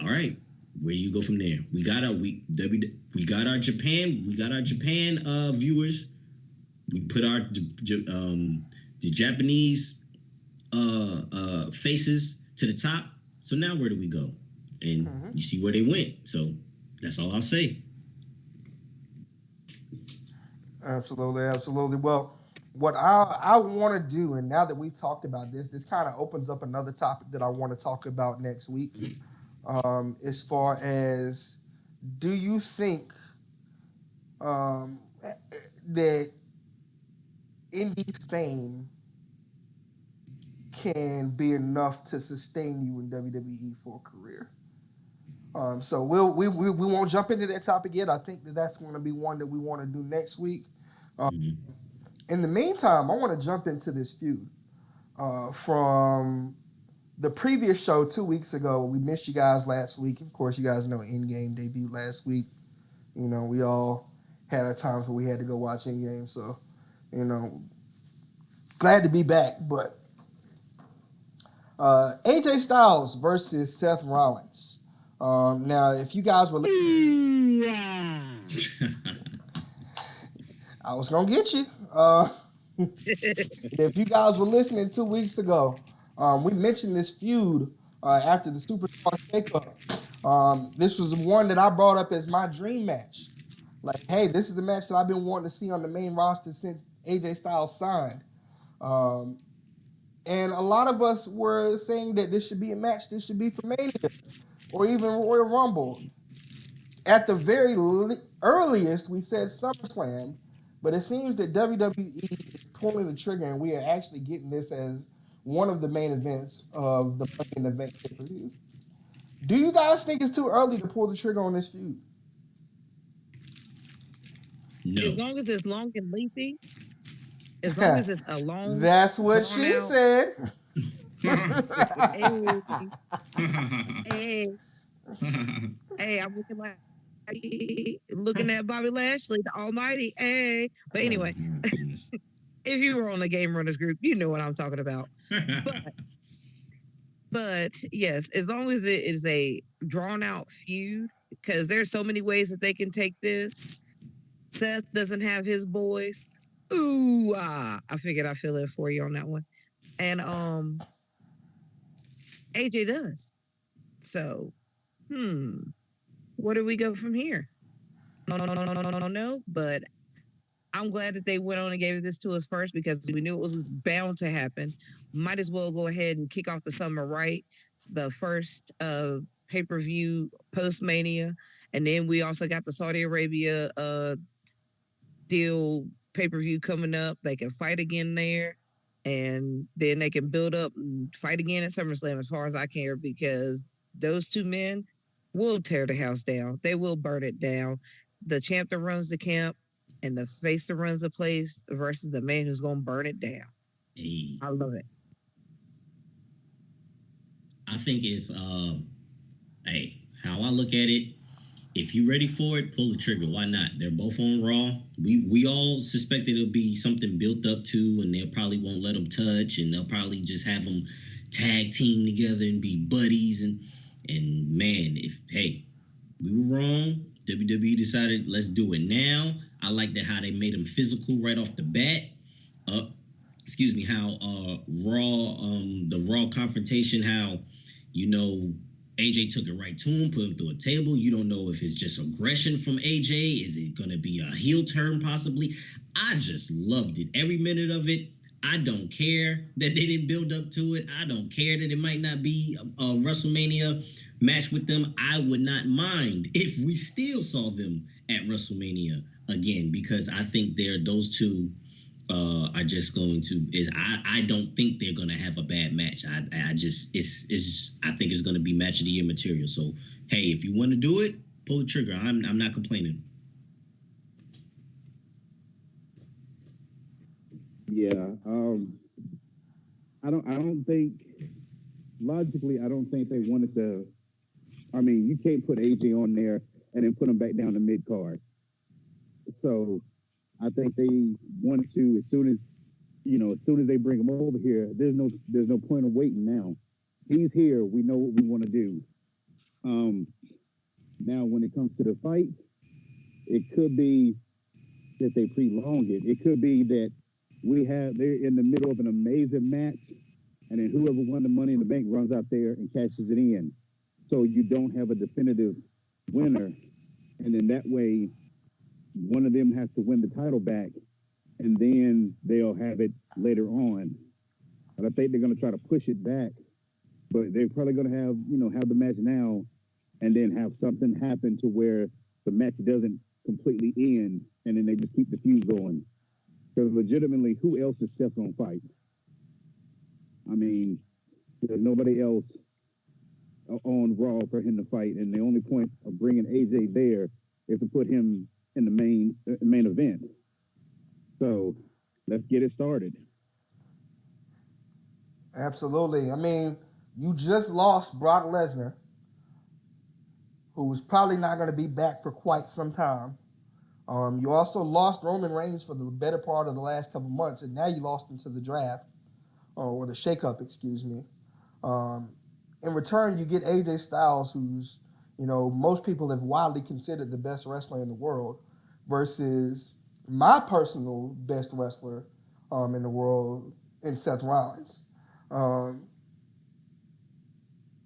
all right, where do you go from there? We got our Japan viewers. We put the Japanese faces to the top. So now where do we go? And you see where they went. So that's all I'll say. Absolutely. Well, what I want to do, and now that we've talked about this kind of opens up another topic that I want to talk about next week. As far as, do you think that indie fame can be enough to sustain you in WWE for a career? So we won't jump into that topic yet. I think that's going to be one that we want to do next week. In the meantime, I want to jump into this feud from the previous show 2 weeks ago. We missed you guys last week. Of course, you guys know Endgame debuted last week. We all had our times where we had to go watch Endgame. So You know, glad to be back. But AJ Styles versus Seth Rollins. Now, if you guys were, I was gonna get you. If you guys were listening 2 weeks ago, we mentioned this feud after the Superstar Shakeup. This was one that I brought up as my dream match. Like, hey, this is the match that I've been wanting to see on the main roster since AJ Styles signed. Um, and a lot of us were saying that this should be a match. This should be for Mania or even Royal Rumble. At the very earliest, we said SummerSlam, but it seems that WWE is pulling the trigger, and we are actually getting this as one of the main events of the Money in the Bank pay-per-view. Do you guys think it's too early to pull the trigger on this feud? No. As long as it's long and lengthy, as long as it's a long, That's what she out, said. hey, I'm looking at Bobby Lashley, the Almighty. Hey, but anyway, if you were on the Game Runners group, you know what I'm talking about. But yes, as long as it is a drawn out feud, because there's so many ways that they can take this. Seth doesn't have his boys. Ooh, I figured I'd fill in for you on that one. And AJ does. So, where do we go from here? No, but I'm glad that they went on and gave this to us first because we knew it was bound to happen. Might as well go ahead and kick off the summer right. The first pay-per-view post-Mania. And then we also got the Saudi Arabia deal pay-per-view coming up. They can fight again there. And then they can build up and fight again at SummerSlam as far as I care because those two men will tear the house down. They will burn it down. The champ that runs the camp and the face that runs the place versus the man who's going to burn it down. Hey. I love it. I think it's, hey, how I look at it, if you're ready for it, pull the trigger. Why not? They're both on Raw. We all suspect it'll be something built up to, and they probably won't let them touch, and they'll probably just have them tag team together and be buddies. And man, if hey, we were wrong. WWE decided let's do it now. I like that how they made them physical right off the bat. Excuse me, how Raw, the Raw confrontation, how AJ took it right to him, put him through a table. You don't know if it's just aggression from AJ. Is it going to be a heel turn possibly? I just loved it. Every minute of it. I don't care that they didn't build up to it. I don't care that it might not be a WrestleMania match with them. I would not mind if we still saw them at WrestleMania again because I think those two are just going to. I don't think they're going to have a bad match. I think it's going to be match of the year material. So hey, if you want to do it, pull the trigger. I'm not complaining. Yeah, I don't think logically. I don't think they wanted to. I mean, you can't put AJ on there and then put him back down to mid card. So I think they wanted to as soon as they bring him over here. There's no point of waiting now. He's here. We know what we want to do. Now when it comes to the fight, it could be that they prolong it. It could be that they're in the middle of an amazing match, and then whoever won the Money in the Bank runs out there and cashes it in. So you don't have a definitive winner, and then that way, one of them has to win the title back, and then they'll have it later on. But I think they're going to try to push it back, but they're probably going to have the match now, and then have something happen to where the match doesn't completely end, and then they just keep the feud going. Because legitimately, who else is Seth going to fight? I mean, there's nobody else on Raw for him to fight, and the only point of bringing AJ there is to put him in the main event. So let's get it started. Absolutely. I mean, you just lost Brock Lesnar, who was probably not going to be back for quite some time. You also lost Roman Reigns for the better part of the last couple months, and now you lost him to the draft, or the shakeup, excuse me. Um, in return, you get AJ Styles, who's, most people have widely considered the best wrestler in the world, versus my personal best wrestler in the world, in Seth Rollins. Um,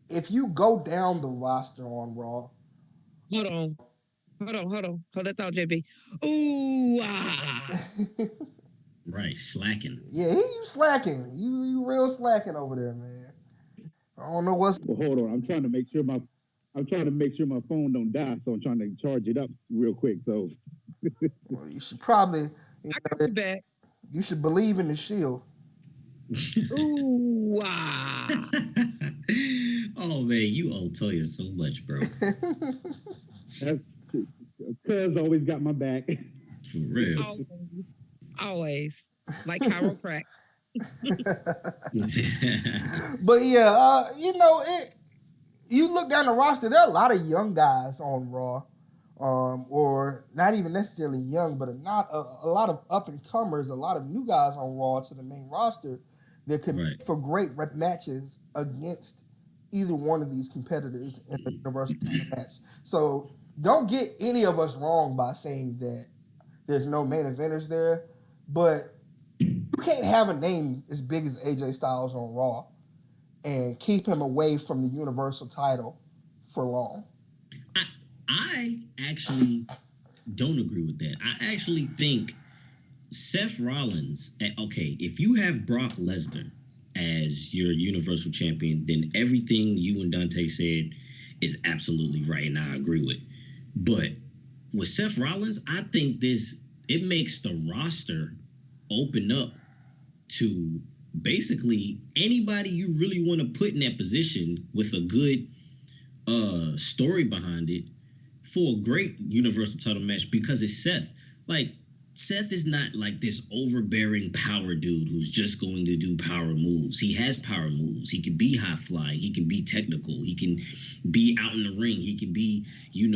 if you go down the roster on Raw, Hold on. Hold that thought, JB. Ooh, Right, slacking. yeah, you slacking. You real slacking over there, man. I don't know what's. Well, hold on. I'm trying to make sure my phone don't die, so I'm trying to charge it up real quick. So Well, you should probably, I got you back. you should believe in the Shield. Ooh, Oh man, you owe Toya so much, bro. that's Cuz always got my back. For real. Always. Like chiropractic. But yeah, you look down the roster, there are a lot of young guys on Raw, or not even necessarily young, but a lot of up and comers, a lot of new guys on Raw to the main roster that could Right. for great matches against either one of these competitors in the Universal title match. So don't get any of us wrong by saying that there's no main eventers there, but you can't have a name as big as AJ Styles on Raw and keep him away from the Universal title for long. I actually don't agree with that. I actually think Seth Rollins, okay, if you have Brock Lesnar as your Universal Champion, then everything you and Dante said is absolutely right, and I agree with. But with Seth Rollins, I think it makes the roster open up to basically anybody you really want to put in that position with a good story behind it for a great Universal title match, because it's Seth. Like, Seth is not like this overbearing power dude who's just going to do power moves. He has power moves. He can be high flying. He can be technical. He can be out in the ring. He can be, he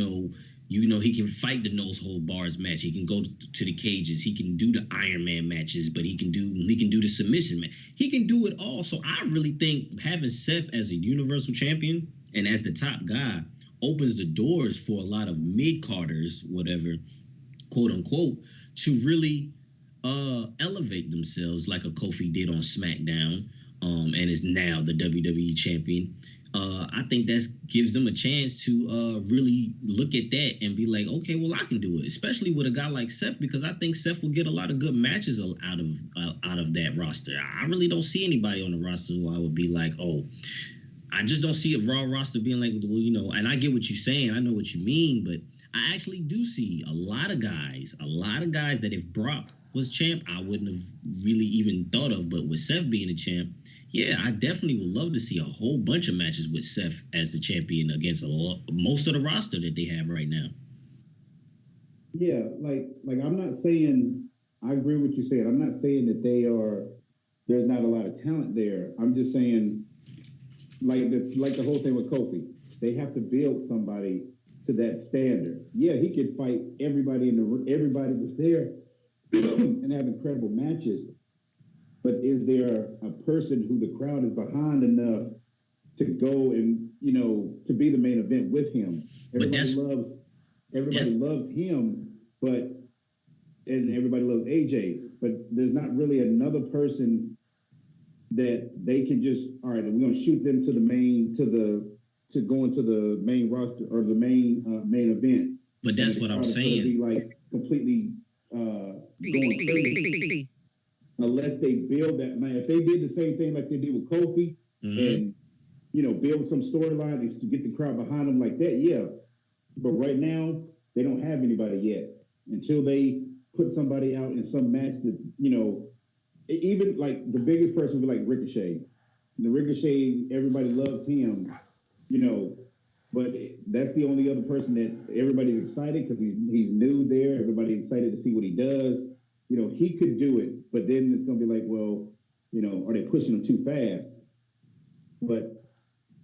can fight the nose hold bars match. He can go to the cages. He can do the Iron Man matches, but he can do the submission match. He can do it all. So I really think having Seth as a Universal Champion and as the top guy opens the doors for a lot of mid-carders, whatever, quote unquote, to really elevate themselves like a Kofi did on SmackDown, and is now the WWE champion. I think that gives them a chance to really look at that and be like, okay, well, I can do it, especially with a guy like Seth, because I think Seth will get a lot of good matches out of that roster. I really don't see anybody on the roster who I would be like, oh, I just don't see a Raw roster being like, well, and I get what you're saying. I know what you mean, but I actually do see a lot of guys that if Brock was champ, I wouldn't have really even thought of. But with Seth being a champ, yeah, I definitely would love to see a whole bunch of matches with Seth as the champion against most of the roster that they have right now. Yeah, like I'm not saying, I agree with what you said. I'm not saying that there's not a lot of talent there. I'm just saying, like the whole thing with Kofi, they have to build somebody to that standard. Yeah, he could fight everybody everybody was there and have incredible matches. But is there a person who the crowd is behind enough to go and, to be the main event with him? Everybody loves him, and everybody loves AJ, but there's not really another person that they can just, all right, we're gonna shoot them to go into the main roster or the main event. But that's what I'm saying. Be like completely going crazy unless they build that. Man, if they did the same thing like they did with Kofi, and build some storyline to get the crowd behind them like that, yeah. But right now they don't have anybody yet. Until they put somebody out in some match that even like the biggest person would be like Ricochet. The Ricochet, everybody loves him, but that's the only other person that everybody's excited because he's new there. Everybody's excited to see what he does. He could do it, but then it's gonna be like, well, are they pushing him too fast? But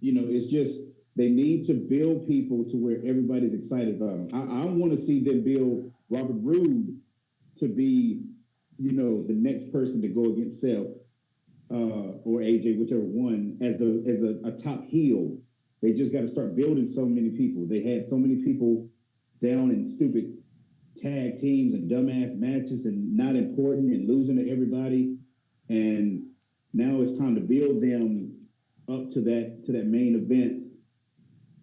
it's just they need to build people to where everybody's excited about them. I want to see them build Robert Roode to be, the next person to go against Seth or AJ, whichever one, as a top heel. They just got to start building so many people. They had so many people down in stupid tag teams and dumbass matches and not important and losing to everybody. And now it's time to build them up to that main event,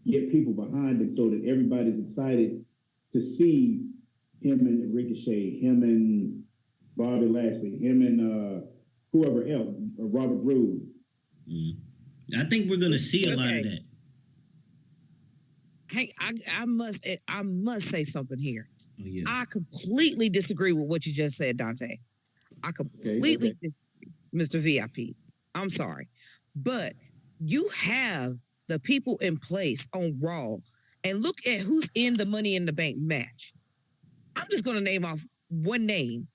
get people behind it so that everybody's excited to see him and Ricochet, him and Bobby Lashley, him and whoever else, Robert Roode. I think we're going to see a lot of that. Hey, I must say something here. Oh, yeah. I completely disagree with what you just said, Dante. I completely disagree, Mr. VIP. I'm sorry. But you have the people in place on Raw, and look at who's in the Money in the Bank match. I'm just going to name off one name,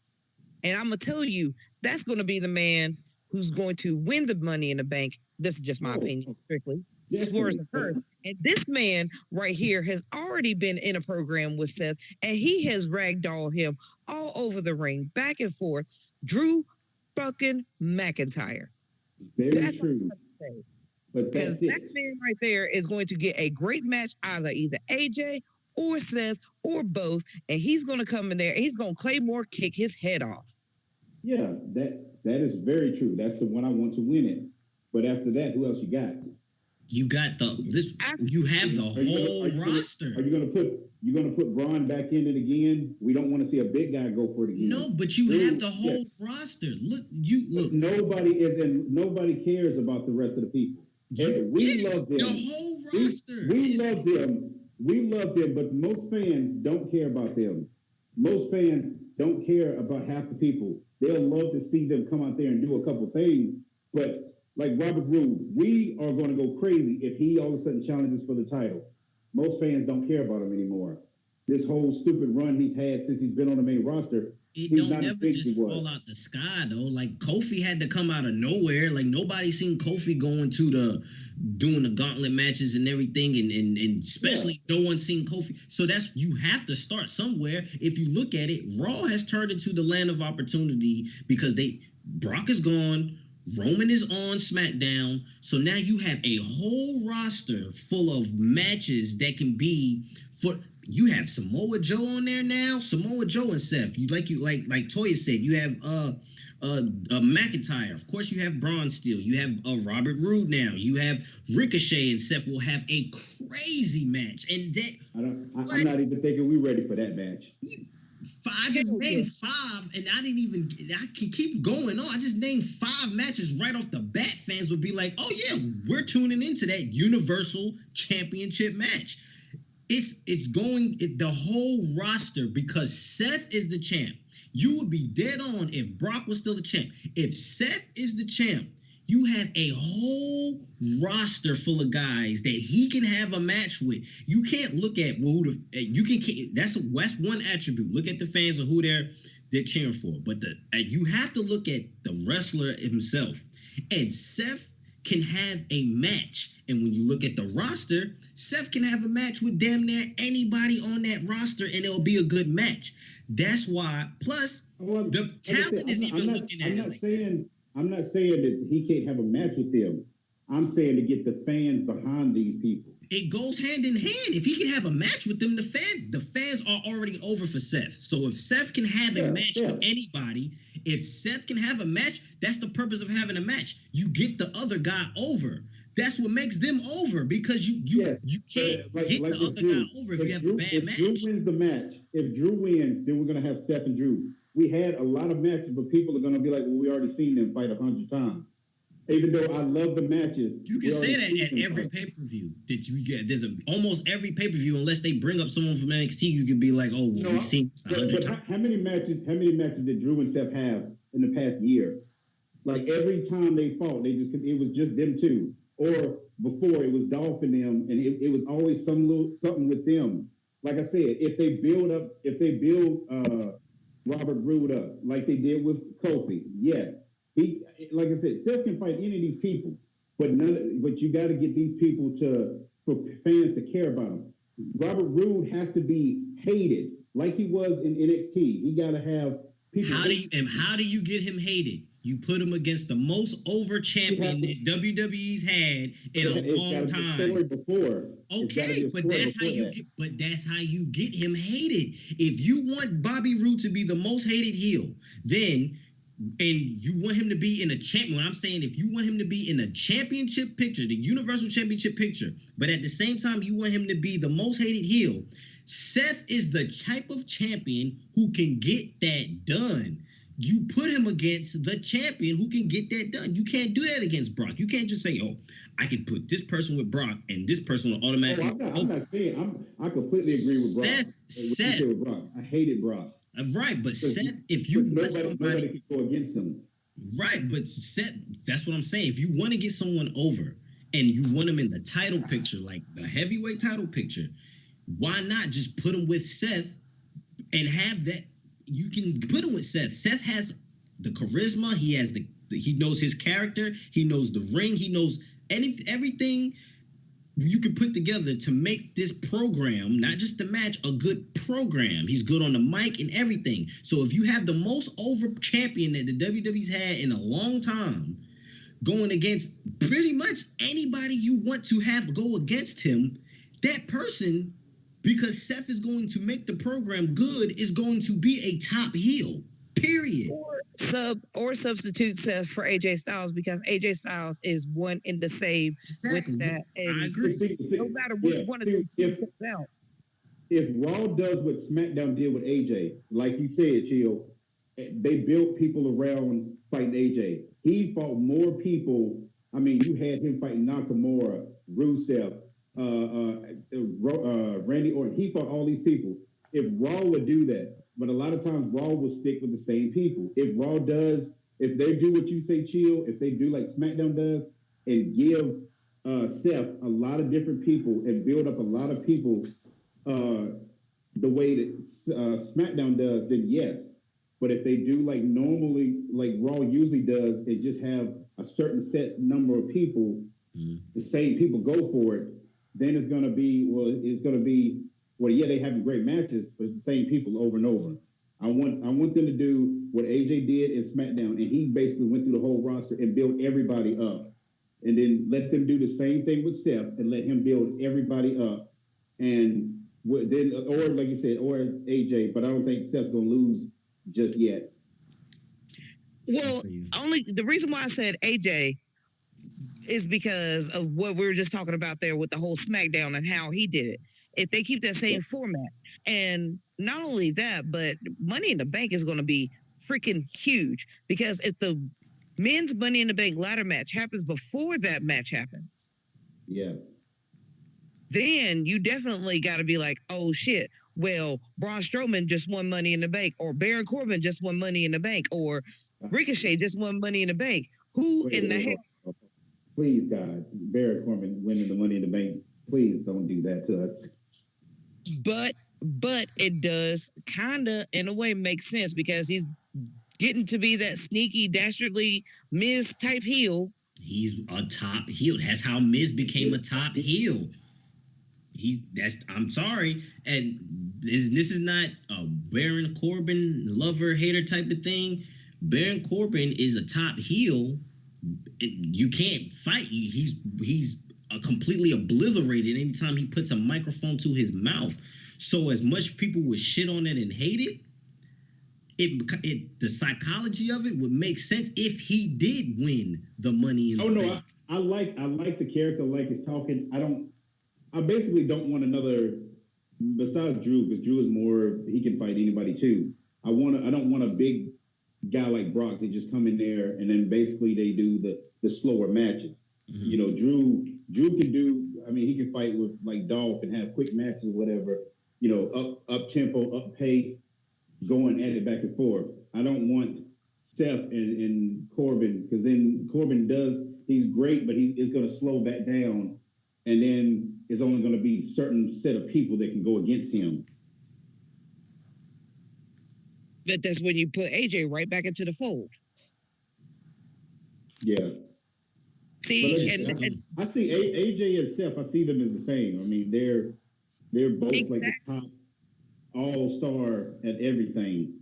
and I'm going to tell you that's going to be the man who's going to win the Money in the Bank. This is just my opinion, strictly. Swerves and Curse. And this man right here has already been in a program with Seth, and he has ragdolled him all over the ring, back and forth. Drew fucking McIntyre. That's true. Because that man right there is going to get a great match out of either AJ or Seth or both, and he's going to come in there and he's going to Claymore kick his head off. Yeah, that is very true. That's the one I want to win it. But after that, who else you got? You got you have the whole roster. Are you gonna put Braun back in it again? We don't want to see a big guy go for it again. No, but you have the whole roster. Look. Nobody cares about the rest of the people. We love them. The whole roster. We love them. We love them, but most fans don't care about them. Most fans don't care about half the people. They'll love to see them come out there and do a couple things, but like Robert Roode, we are going to go crazy if he all of a sudden challenges for the title. Most fans don't care about him anymore. This whole stupid run he's had since he's been on the main roster, it don't never just fall out the sky though. Like Kofi had to come out of nowhere. Like nobody seen Kofi going to doing the gauntlet matches and everything, and especially no one seen Kofi. So you have to start somewhere. If you look at it, Raw has turned into the land of opportunity because Brock is gone. Roman is on SmackDown, so now you have a whole roster full of matches that can be for. You have Samoa Joe on there now. Samoa Joe and Seth. Like Toya said, you have McIntyre. Of course, you have Braun still. You have Robert Roode now. You have Ricochet and Seth will have a crazy match. And I'm not even thinking we're ready for that match. I just named 5, and I can keep going on. I just named 5 matches right off the bat. Fans would be like, oh yeah, we're tuning into that Universal Championship match. It's going the whole roster because Seth is the champ. You would be dead on if Brock was still the champ. If Seth is the champ, you have a whole roster full of guys that he can have a match with. You can't look at that's one attribute. Look at the fans of who they're cheering for. But you have to look at the wrestler himself. And Seth can have a match. And when you look at the roster, Seth can have a match with damn near anybody on that roster, and it'll be a good match. That's why. Plus, the talent is even looking at it. I'm not saying that he can't have a match with them. I'm saying to get the fans behind these people. It goes hand in hand. If he can have a match with them, the fans are already over for Seth. So if Seth can have a match with anybody, if Seth can have a match, that's the purpose of having a match. You get the other guy over. That's what makes them over because you can't get the other guy over if you have a bad match. If Drew wins the match, if Drew wins, then we're going to have Seth and Drew. We had a lot of matches, but people are going to be like, well, we already seen them fight 100 times. Even though I love the matches. You can say that at every pay-per-view that you get. There's almost every pay-per-view, unless they bring up someone from NXT, you could be like, oh, well, we've seen this 100 times. How many matches did Drew and Seth have in the past year? Like every time they fought, it was just them two. Or before it was Dolph and them, and it was always something with them. Like I said, if they build Robert Roode up like they did with Kofi, yes. Like I said, Seth can fight any of these people, but you got to get these people for fans to care about him. Robert Roode has to be hated like he was in NXT. He got to have people. How do you get him hated? You put him against the most over champion that WWE's had in a long time. Before. Okay, but that's how you get him hated. If you want Bobby Roode to be the most hated heel, then and you want him to be in a champion. What I'm saying, if you want him to be in a championship picture, the Universal Championship picture, but at the same time you want him to be the most hated heel, Seth is the type of champion who can get that done. You put him against the champion who can get that done. You can't do that against Brock. You can't just say, "Oh, I could put this person with Brock and this person will automatically." I'm not saying. I completely agree with Brock. Seth. With Brock. I hated Brock. Right, but Seth, if you want nobody can go against him. Right, but Seth, that's what I'm saying. If you want to get someone over and you want him in the title picture, like the heavyweight title picture, why not just put him with Seth and have that? You can put him with Seth. Seth has the charisma. He has he knows his character. He knows the ring. He knows everything you can put together to make this program, not just the match, a good program. He's good on the mic and everything. So if you have the most over champion that the WWE's had in a long time, going against pretty much anybody you want to have go against him, that person, because Seth is going to make the program good, is going to be a top heel. Period. Or substitute Seth for AJ Styles, because AJ Styles is one in the same with that. And I agree. No matter which one of them comes out. If Raw does what SmackDown did with AJ, like you said, Chill, they built people around fighting AJ. He fought more people. I mean, you had him fighting Nakamura, Rusev, Randy Orton. He fought all these people. If Raw would do that, but a lot of times Raw will stick with the same people. If they do what you say, Chill, if they do like SmackDown does and give Seth a lot of different people and build up a lot of people the way that SmackDown does, then yes. But if they do like normally, like Raw usually does, and just have a certain set number of people, the same people go for it, then it's going to be, yeah, they having great matches, but it's the same people over and over. I want them to do what AJ did in SmackDown, and he basically went through the whole roster and built everybody up. And then let them do the same thing with Seth and let him build everybody up. And then, or like you said, or AJ, but I don't think Seth's going to lose just yet. Well, only the reason why I said AJ is because of what we were just talking about there with the whole SmackDown and how he did it. If they keep that same format, and not only that, but Money in the Bank is going to be freaking huge, because if the men's Money in the Bank ladder match happens before that match happens, then you definitely got to be like, oh shit, well, Braun Strowman just won Money in the Bank, or Baron Corbin just won Money in the Bank, or Ricochet just won Money in the Bank. Who in the hell? Please, God, Baron Corbin winning the Money in the Bank. Please don't do that to us. But it does kind of, in a way, make sense, because he's getting to be that sneaky, dastardly Miz type heel. He's a top heel. That's how Miz became a top heel. I'm sorry, and this is not a Baron Corbin lover hater type of thing. Baron Corbin is a top heel. You can't fight. He's completely obliterated anytime he puts a microphone to his mouth. So as much people would shit on it and hate it, the psychology of it would make sense if he did win the Money in the Bank. I like the character, like his talking. I basically don't want another, besides Drew, because Drew is more, he can fight anybody too. I don't want a big guy like Brock to just come in there and then basically they do the slower matches. Mm-hmm. You know, Drew can do, I mean, he can fight with like Dolph and have quick matches, whatever, you know, up tempo, up pace, going at it back and forth. I don't want Seth and Corbin, because then Corbin he's great, but he is going to slow back down, and then it's only going to be a certain set of people that can go against him. But that's when you put AJ right back into the fold. Yeah. See, I see AJ and Seth. I see them as the same. I mean, they're both like the top. all-star at everything.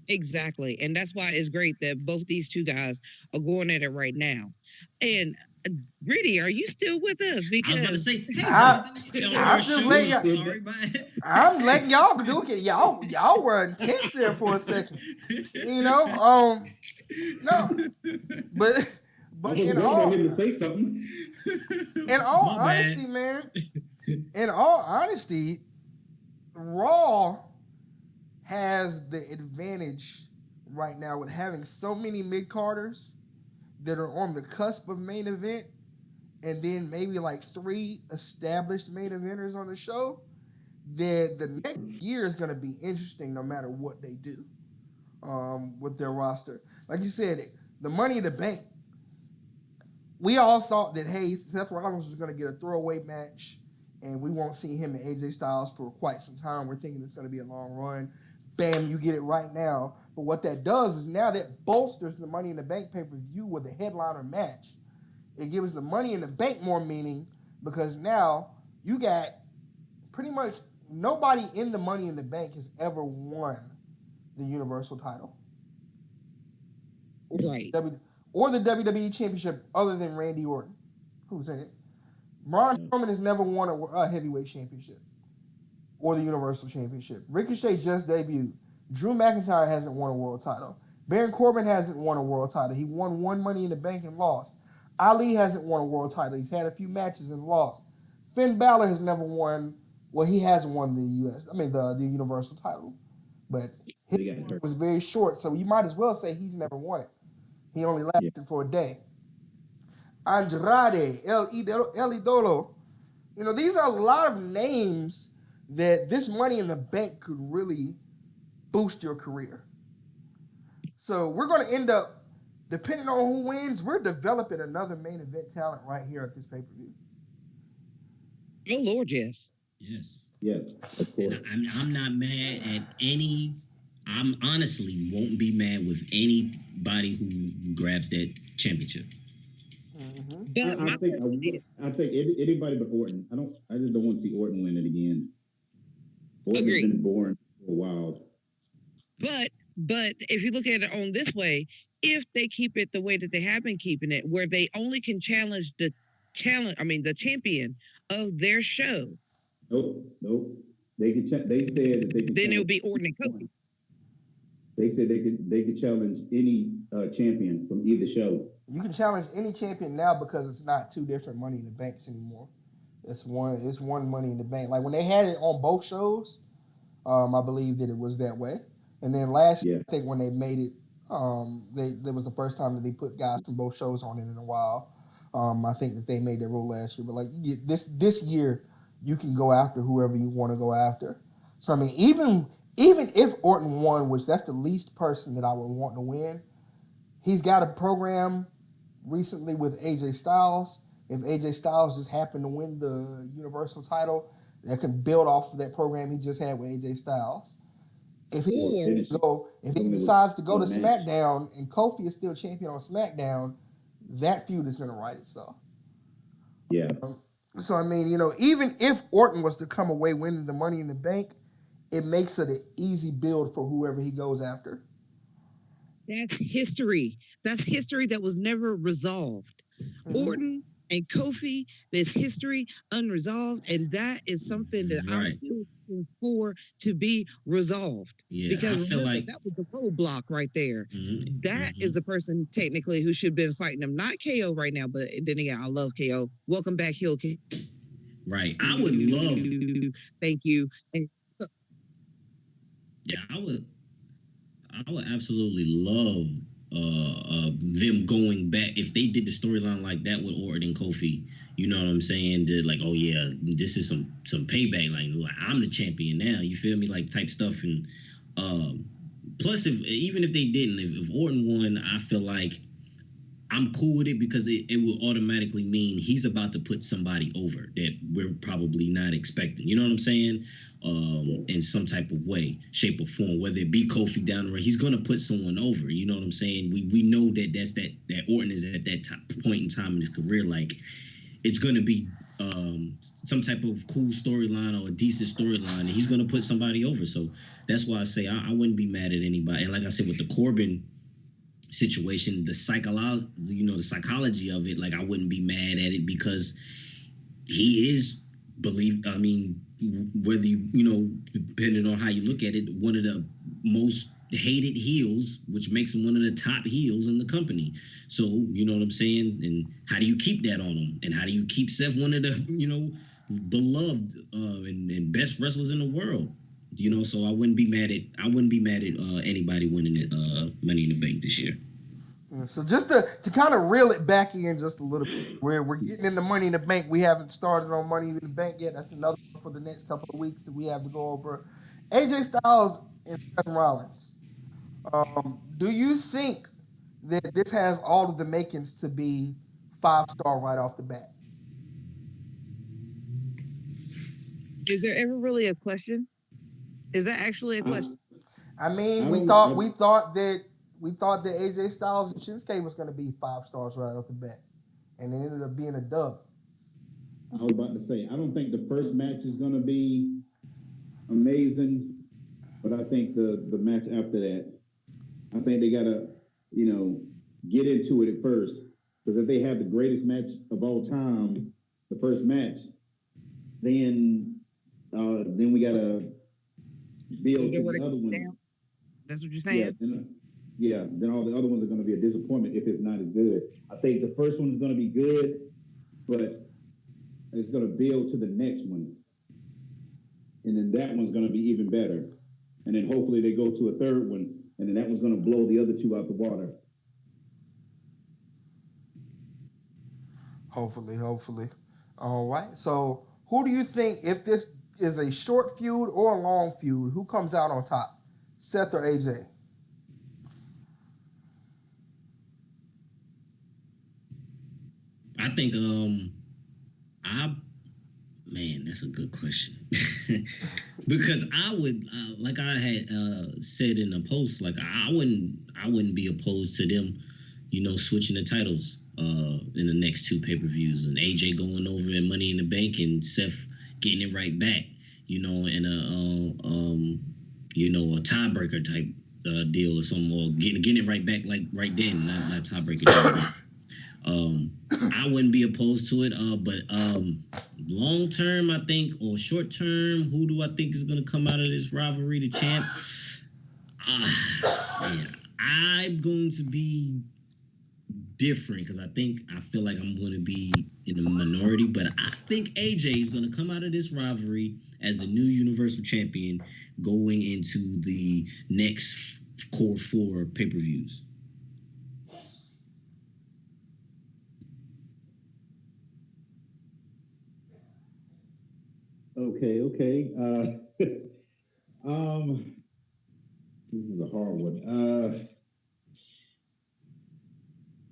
Exactly. And that's why it's great that both these two guys are going at it right now. And Gritty, are you still with us? I was about to Because say, hey, I, Jonathan, or I'm just shoot, letting I'm y'all. sorry, but I'm letting y'all do it. Y'all were intense there for a second. You know, no, but I but was in waiting on all him to say something. My bad. honesty, man, in all honesty, Raw has the advantage right now with having so many mid carders that are on the cusp of main event, and then maybe like 3 established main eventers on the show. That the next year is going to be interesting, no matter what they do with their roster. Like you said, the Money in the Bank. We all thought that, hey, Seth Rollins was going to get a throwaway match, and we won't see him and AJ Styles for quite some time. We're thinking it's going to be a long run. Bam, you get it right now. But what that does is now that bolsters the Money in the Bank pay-per-view with a headliner match. It gives the Money in the Bank more meaning because now you got pretty much nobody in the Money in the Bank has ever won the Universal title. right. Or the WWE Championship other than Randy Orton, who's in it. Braun Strowman has never won a heavyweight championship or the Universal Championship. Ricochet just debuted. Drew McIntyre hasn't won a world title. Baron Corbin hasn't won a world title. He won one Money in the Bank and lost. Ali hasn't won a world title. He's had a few matches and lost. Finn Balor has never won. Well, he has won the Universal title, but his run was very short, so you might as well say he's never won it. He only lasted for a day. Andrade, El Idolo. You know, these are a lot of names that this Money in the Bank could really boost your career. So we're going to end up, depending on who wins, we're developing another main event talent right here at this pay-per-view. Oh, Lord, yes. Yes. Yes, of course. And I'm not mad at any. I'm honestly won't be mad with anybody who grabs that championship. Mm-hmm. I think anybody but Orton. I just don't want to see Orton win it again. Orton has been boring for a while. But if you look at it on this way, if they keep it the way that they have been keeping it, where they only can challenge the champion of their show. Nope. They said that they could. Then it would be Orton and Kofi. They said they could challenge any champion from either show. You can challenge any champion now because it's not 2 different Money in the Banks anymore. It's one Money in the Bank. Like when they had it on both shows, I believe that it was that way. And then last year, I think when they made it, that was the first time that they put guys from both shows on it in a while. I think that they made that rule last year. But like this year, you can go after whoever you want to go after. So I mean, even if Orton won, which that's the least person that I would want to win, he's got a program recently with AJ Styles. If AJ Styles just happened to win the Universal title, that can build off of that program he just had with AJ Styles. If he decides to go to SmackDown and Kofi is still champion on SmackDown, that feud is going to write itself. Yeah. So I mean, you know, even if Orton was to come away winning the Money in the Bank, it makes it an easy build for whoever he goes after. That's history. That's history that was never resolved. Mm-hmm. Orton and Kofi, there's history unresolved, and that is something that I'm still looking for to be resolved. Yeah, because I feel like that was the roadblock right there. Mm-hmm. That is the person technically who should have been fighting him, not KO right now. But then again, I love KO. Welcome back, Hill King. Right, I would love. Thank you. And yeah, I would absolutely love them going back if they did the storyline like that with Orton and Kofi. You know what I'm saying? Did like, oh yeah, this is some payback. Like I'm the champion now. You feel me? Like type stuff. And plus, even if they didn't, if Orton won, I feel like I'm cool with it because it will automatically mean he's about to put somebody over that we're probably not expecting. You know what I'm saying? In some type of way, shape, or form, whether it be Kofi down the road, he's gonna put someone over. You know what I'm saying? We know that Orton is at that point in time in his career. Like it's gonna be some type of cool storyline or a decent storyline, and he's gonna put somebody over. So that's why I say I wouldn't be mad at anybody. And like I said, with the Corbin situation, the psychology of it, like I wouldn't be mad at it because he is I mean, whether depending on how you look at it, one of the most hated heels, which makes him one of the top heels in the company. So you know what I'm saying? And how do you keep that on him? And how do you keep Seth one of the beloved and best wrestlers in the world? So I wouldn't be mad at anybody winning it Money in the Bank this year. So just to kind of reel it back in just a little bit, we're getting into Money in the Bank. We haven't started on Money in the Bank yet. That's another one for the next couple of weeks that we have to go over. AJ Styles and Seth Rollins. Do you think that this has all of the makings to be 5-star right off the bat? Is there ever really a question? Is that actually a question? I mean, we thought that AJ Styles and Shinsuke was going to be 5 stars right off the bat, and it ended up being a dub. I was about to say, I don't think the first match is going to be amazing, but I think the match after that, I think they got to, get into it at first. Because if they have the greatest match of all time, the first match, then we got to build to the other ones. That's what you're saying? Then all the other ones are going to be a disappointment if it's not as good. I think the first one is going to be good, but it's going to build to the next one. And then that one's going to be even better. And then hopefully they go to a third one, and then that one's going to blow the other two out the water. Hopefully. All right. So who do you think, if this is a short feud or a long feud, who comes out on top? Seth or AJ? I think that's a good question. Because I would like I had said in a post, like I wouldn't be opposed to them, switching the titles in the next 2 pay-per-views, and AJ going over in Money in the Bank and Seth getting it right back, in a tiebreaker type deal or something, or getting it right back like right then, not tiebreaker. I wouldn't be opposed to it, but long term, I think, or short term, who do I think is going to come out of this rivalry, the champ? I'm going to be different because I feel like I'm going to be in the minority, but I think AJ is going to come out of this rivalry as the new Universal Champion going into the next core 4 pay-per-views. Okay. This is a hard one.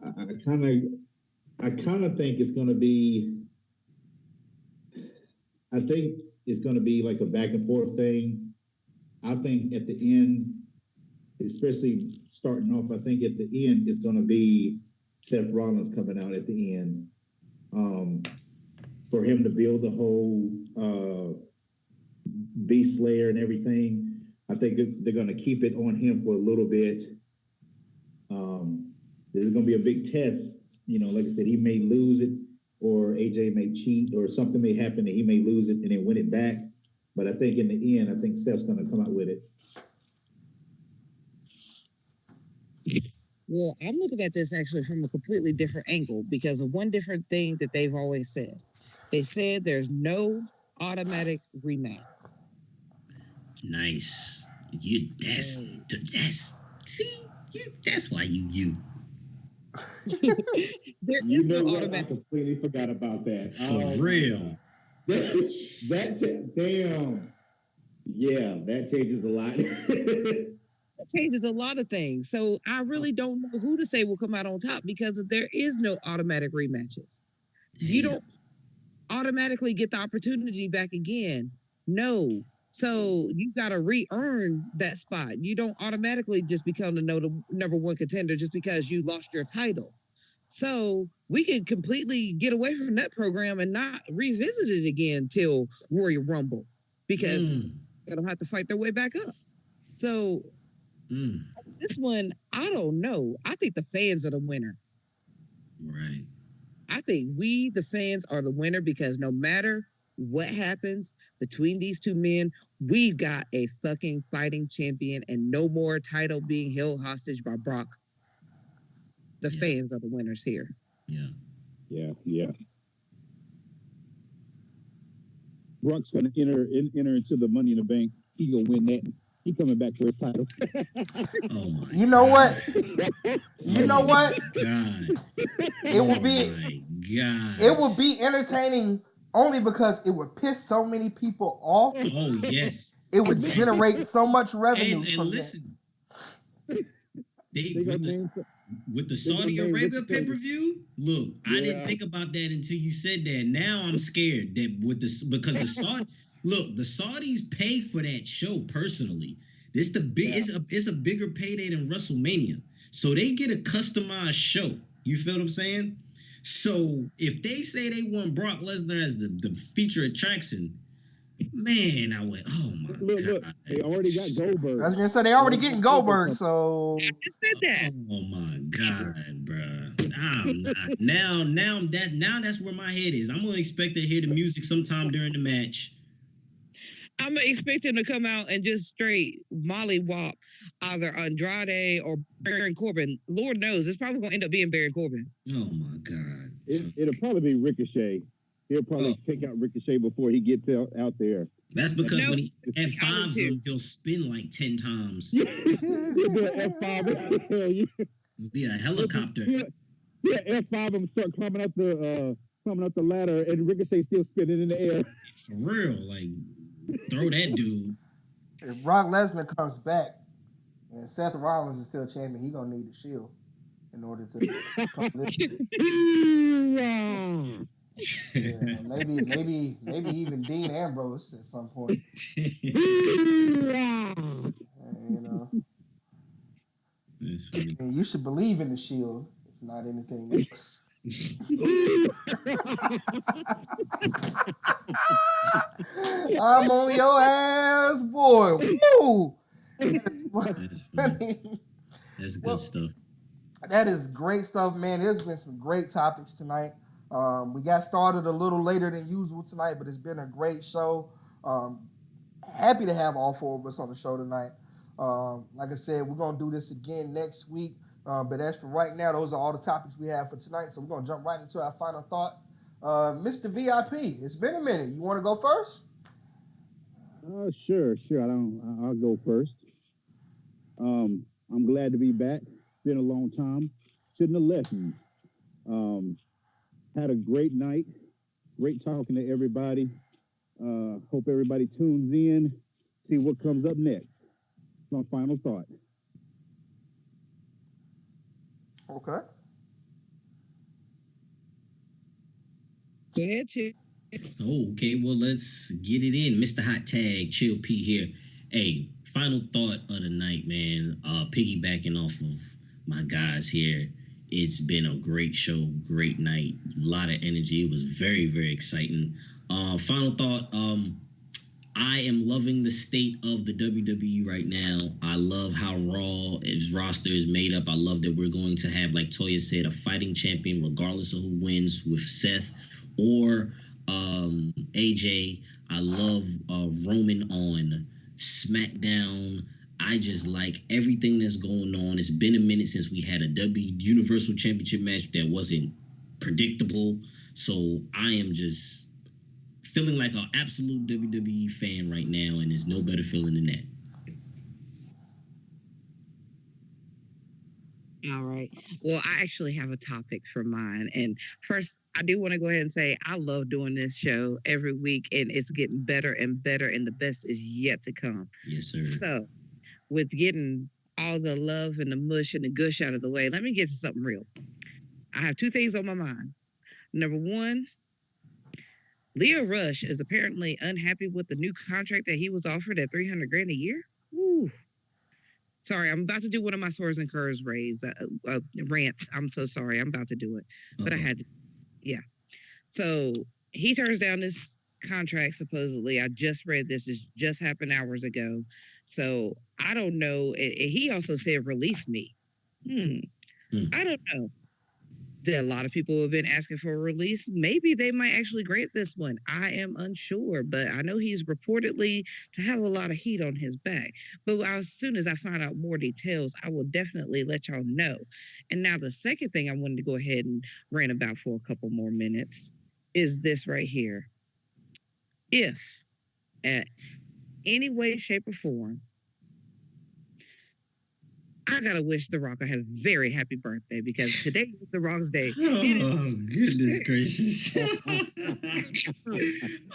I kind of think it's going to be. I think it's going to be like a back and forth thing. I think at the end, especially starting off, I think at the end it's going to be Seth Rollins coming out at the end. For him to build the whole Beast Slayer and everything, I think they're going to keep it on him for a little bit. There's going to be a big test. Like I said, he may lose it, or AJ may cheat, or something may happen that he may lose it and then win it back. But I think in the end, I think Seth's going to come out with it. Well, I'm looking at this actually from a completely different angle because of one different thing that they've always said. They said there's no automatic rematch. Nice. That's why you. There is no automatic. I completely forgot about that. For real. Damn. Yeah, that changes a lot. That changes a lot of things. So I really don't know who to say will come out on top because there is no automatic rematches. You don't automatically get the opportunity back again. No. So you got to re-earn that spot. You don't automatically just become the number 1 contender just because you lost your title. So we can completely get away from that program and not revisit it again till Royal Rumble because they don't have to fight their way back up. So this one, I don't know. I think the fans are the winner. Right. I think we, the fans, are the winner because no matter what happens between these two men, we've got a fucking fighting champion and no more title being held hostage by Brock. The fans are the winners here. Yeah. Brock's gonna enter into the Money in the Bank. He gonna win that. He coming back for his title. Oh my! You know what? You know Oh what? my God! It will Oh be. my God! It will be entertaining only because it would piss so many people off. Oh yes. It would generate so much revenue And from listen, They with the Saudi Arabia pay-per-view, look, I didn't think about that until you said that. Now I'm scared that because the Saudis pay for that show personally. It's a bigger payday than WrestleMania. So they get a customized show. You feel what I'm saying? So if they say they want Brock Lesnar as the feature attraction, man, I went, oh my God. They already got Goldberg. I was gonna say they already getting Goldberg, so I just said that. Oh my God, bro! I'm not now that's where my head is. I'm gonna expect to hear the music sometime during the match. I'm expecting to come out and just straight mollywop either Andrade or Baron Corbin. Lord knows, it's probably gonna end up being Baron Corbin. Oh my God! It'll probably be Ricochet. He'll probably take out Ricochet before he gets out there. That's because when he F5s him, he'll spin like 10 times. He'll do an F5. Be a helicopter. Yeah, F5 him, start climbing up the ladder, and Ricochet still spinning in the air. For real, like throw that dude. if Brock Lesnar comes back and Seth Rollins is still champion, he gonna need the Shield in order to. Yeah, maybe even Dean Ambrose at some point. You know, and you should believe in the Shield, if not anything else. I'm on your ass, boy. Woo! That's good stuff. That is great stuff, man. There's been some great topics tonight. We got started a little later than usual tonight, but it's been a great show. Happy to have all four of us on the show tonight. Like I said, we're going to do this again next week. But as for right now, those are all the topics we have for tonight. So we're going to jump right into our final thought. Mr. VIP, it's been a minute. You want to go first? Sure. I'll go first. I'm glad to be back. Been a long time. Shouldn't have left me. Had a great night. Great talking to everybody. Hope everybody tunes in. See what comes up next. My final thought. Okay. Go ahead, Chick. Okay, well, let's get it in. Mr. Hot Tag, Chill P here. Hey, final thought of the night, man. Piggybacking off of my guys here. It's been a great show, great night, a lot of energy. It was very, very exciting. Final thought, I am loving the state of the WWE right now. I love how Raw its roster is made up. I love that we're going to have, like Toya said, a fighting champion regardless of who wins with Seth or AJ. I love Roman on SmackDown. I just like everything that's going on. It's been a minute since we had a Universal Championship match that wasn't predictable. So I am just feeling like an absolute WWE fan right now, and there's no better feeling than that. All right. Well, I actually have a topic for mine. And first, I do want to go ahead and say I love doing this show every week, and it's getting better and better, and the best is yet to come. Yes, sir. So, with getting all the love and the mush and the gush out of the way, let me get to something real. I have two things on my mind. Number one, Leo Rush is apparently unhappy with the new contract that he was offered at $300,000 a year. Ooh. Sorry, I'm about to do one of my swords and curves rants. I'm so sorry. I'm about to do it, but I Uh-oh. had to. Yeah. So he turns down this contract. Supposedly, I just read this. This just happened hours ago. So I don't know. He also said, "Release me." Hmm. Hmm. I don't know. There are a lot of people who have been asking for a release. Maybe they might actually grant this one. I am unsure, but I know he's reportedly to have a lot of heat on his back. But as soon as I find out more details, I will definitely let y'all know. And now the second thing I wanted to go ahead and rant about for a couple more minutes is this right here. If at any way, shape, or form, I gotta wish The Rock a very happy birthday because today is The Rock's day. Oh, goodness gracious.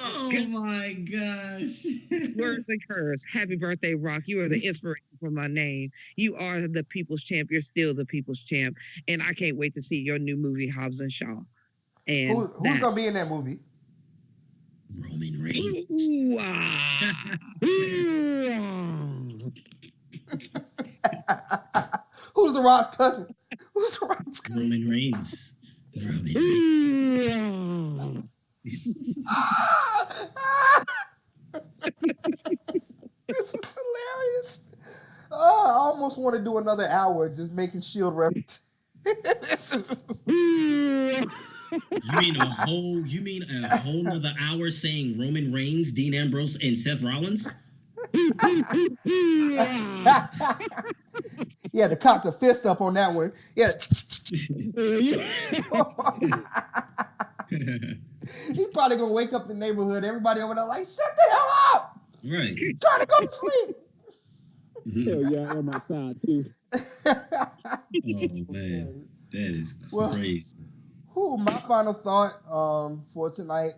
Oh, my gosh. Words and curse. Happy birthday, Rock. You are the inspiration for my name. You are the people's champ. You're still the people's champ. And I can't wait to see your new movie, Hobbs and Shaw. And Who's gonna be in that movie? Roman Reigns. Who's the Rock's cousin? Who's the Rock's cousin? Roman Reigns. Roman Reigns. This is hilarious. Oh, I almost want to do another hour just making Shield reference. You mean a whole nother hour saying Roman Reigns, Dean Ambrose, and Seth Rollins? Yeah, to cock the fist up on that one. Yeah. He probably gonna wake up the neighborhood. Everybody over there like, shut the hell up! Right. Trying to go to sleep. Hell yeah, on my side too. Oh man, that is crazy. My final thought for tonight,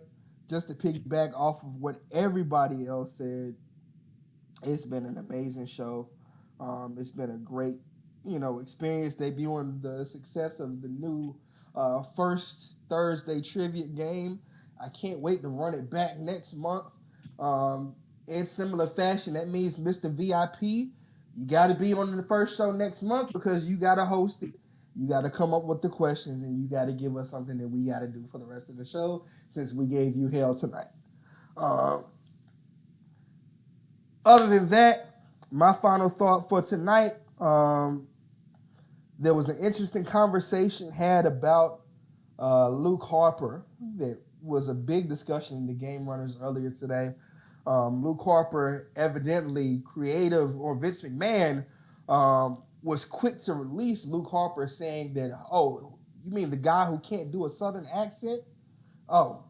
just to piggyback off of what everybody else said, it's been an amazing show. It's been a great, experience debuting the success of the new first Thursday trivia game. I can't wait to run it back next month. In similar fashion, that means Mr. VIP, you got to be on the first show next month because you got to host it. You got to come up with the questions and you got to give us something that we got to do for the rest of the show since we gave you hell tonight. Other than that, my final thought for tonight, there was an interesting conversation had about Luke Harper that was a big discussion in the Game Runners earlier today. Luke Harper, evidently creative, or Vince McMahon, was quick to release Luke Harper saying that, oh, you mean the guy who can't do a Southern accent? Oh,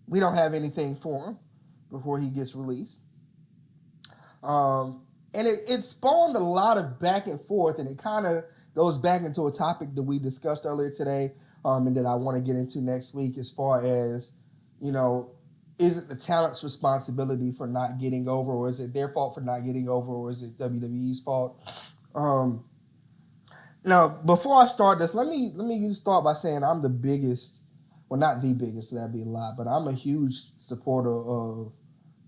we don't have anything for him before he gets released. And it spawned a lot of back and forth, and it kind of goes back into a topic that we discussed earlier today, and that I want to get into next week as far as, is it the talent's responsibility for not getting over, or is it their fault for not getting over, or is it WWE's fault? Now, before I start this, let me start by saying I'm the biggest, well, not the biggest, that'd be a lot, but I'm a huge supporter of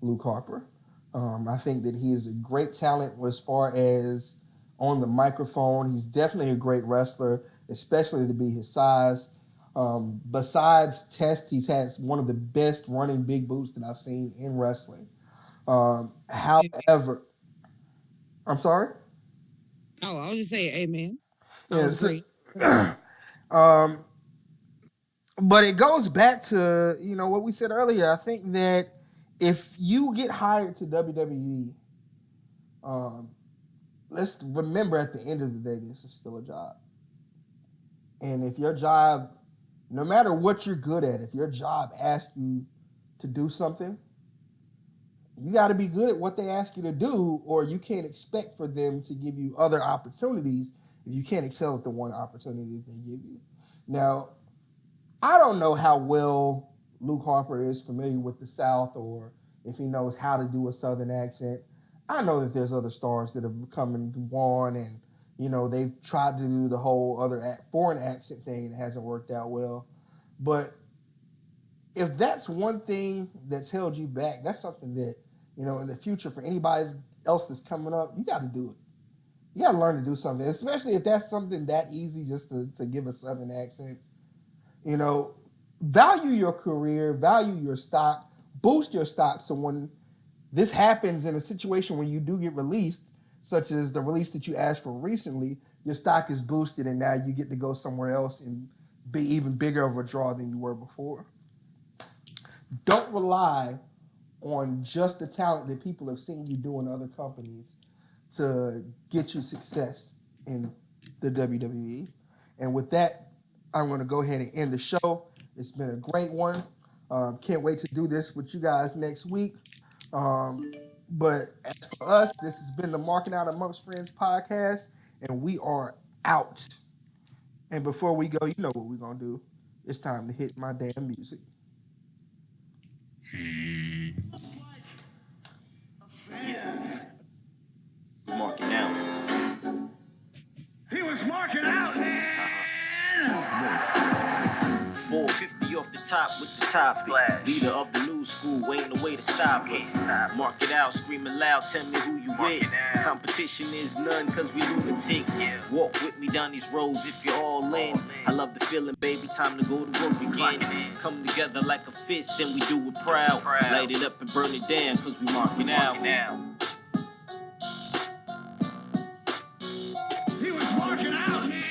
Luke Harper. I think that he is a great talent as far as on the microphone. He's definitely a great wrestler, especially to be his size. Besides Test, he's had one of the best running big boots that I've seen in wrestling. However, I'm sorry? Oh, I was just saying, amen. That Yeah, was great. But it goes back to, what we said earlier. I think that if you get hired to WWE, let's remember at the end of the day, this is still a job. And if your job, no matter what you're good at, if your job asks you to do something, you got to be good at what they ask you to do, or you can't expect for them to give you other opportunities if you can't excel at the one opportunity that they give you. Now, I don't know how well Luke Harper is familiar with the South or if he knows how to do a Southern accent. I know that there's other stars that have come and won, and they've tried to do the whole other foreign accent thing and it hasn't worked out well. But if that's one thing that's held you back, that's something that in the future for anybody else that's coming up, you got to do it. You gotta learn to do something, especially if that's something that easy, just to give a Southern accent. You know, value your career, value your stock, boost your stock. So when this happens in a situation where you do get released, such as the release that you asked for recently, your stock is boosted, and now you get to go somewhere else and be even bigger of a draw than you were before. Don't rely on just the talent that people have seen you do in other companies to get you success in the WWE. And with that, I'm going to go ahead and end the show. It's been a great one. Can't wait to do this with you guys next week. Um, but as for us, this has been the Marking Out Amongst Friends podcast, and we are out. And before we go, you know what we're going to do. It's time to hit my damn music. Marking out. He was marking out, man. 450 off the top with the top splash. Leader of the new school, ain't no way to stop us. Mark it out, screaming loud, tell me who you with. Competition is none, cause we lunatics. Walk with me down these roads if you're all in. I love the feeling, baby, time to go to work again. Come together like a fist and we do it proud. Light it up and burn it down, cause we marking out. He was marking out, man.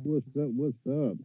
What's up? What's up?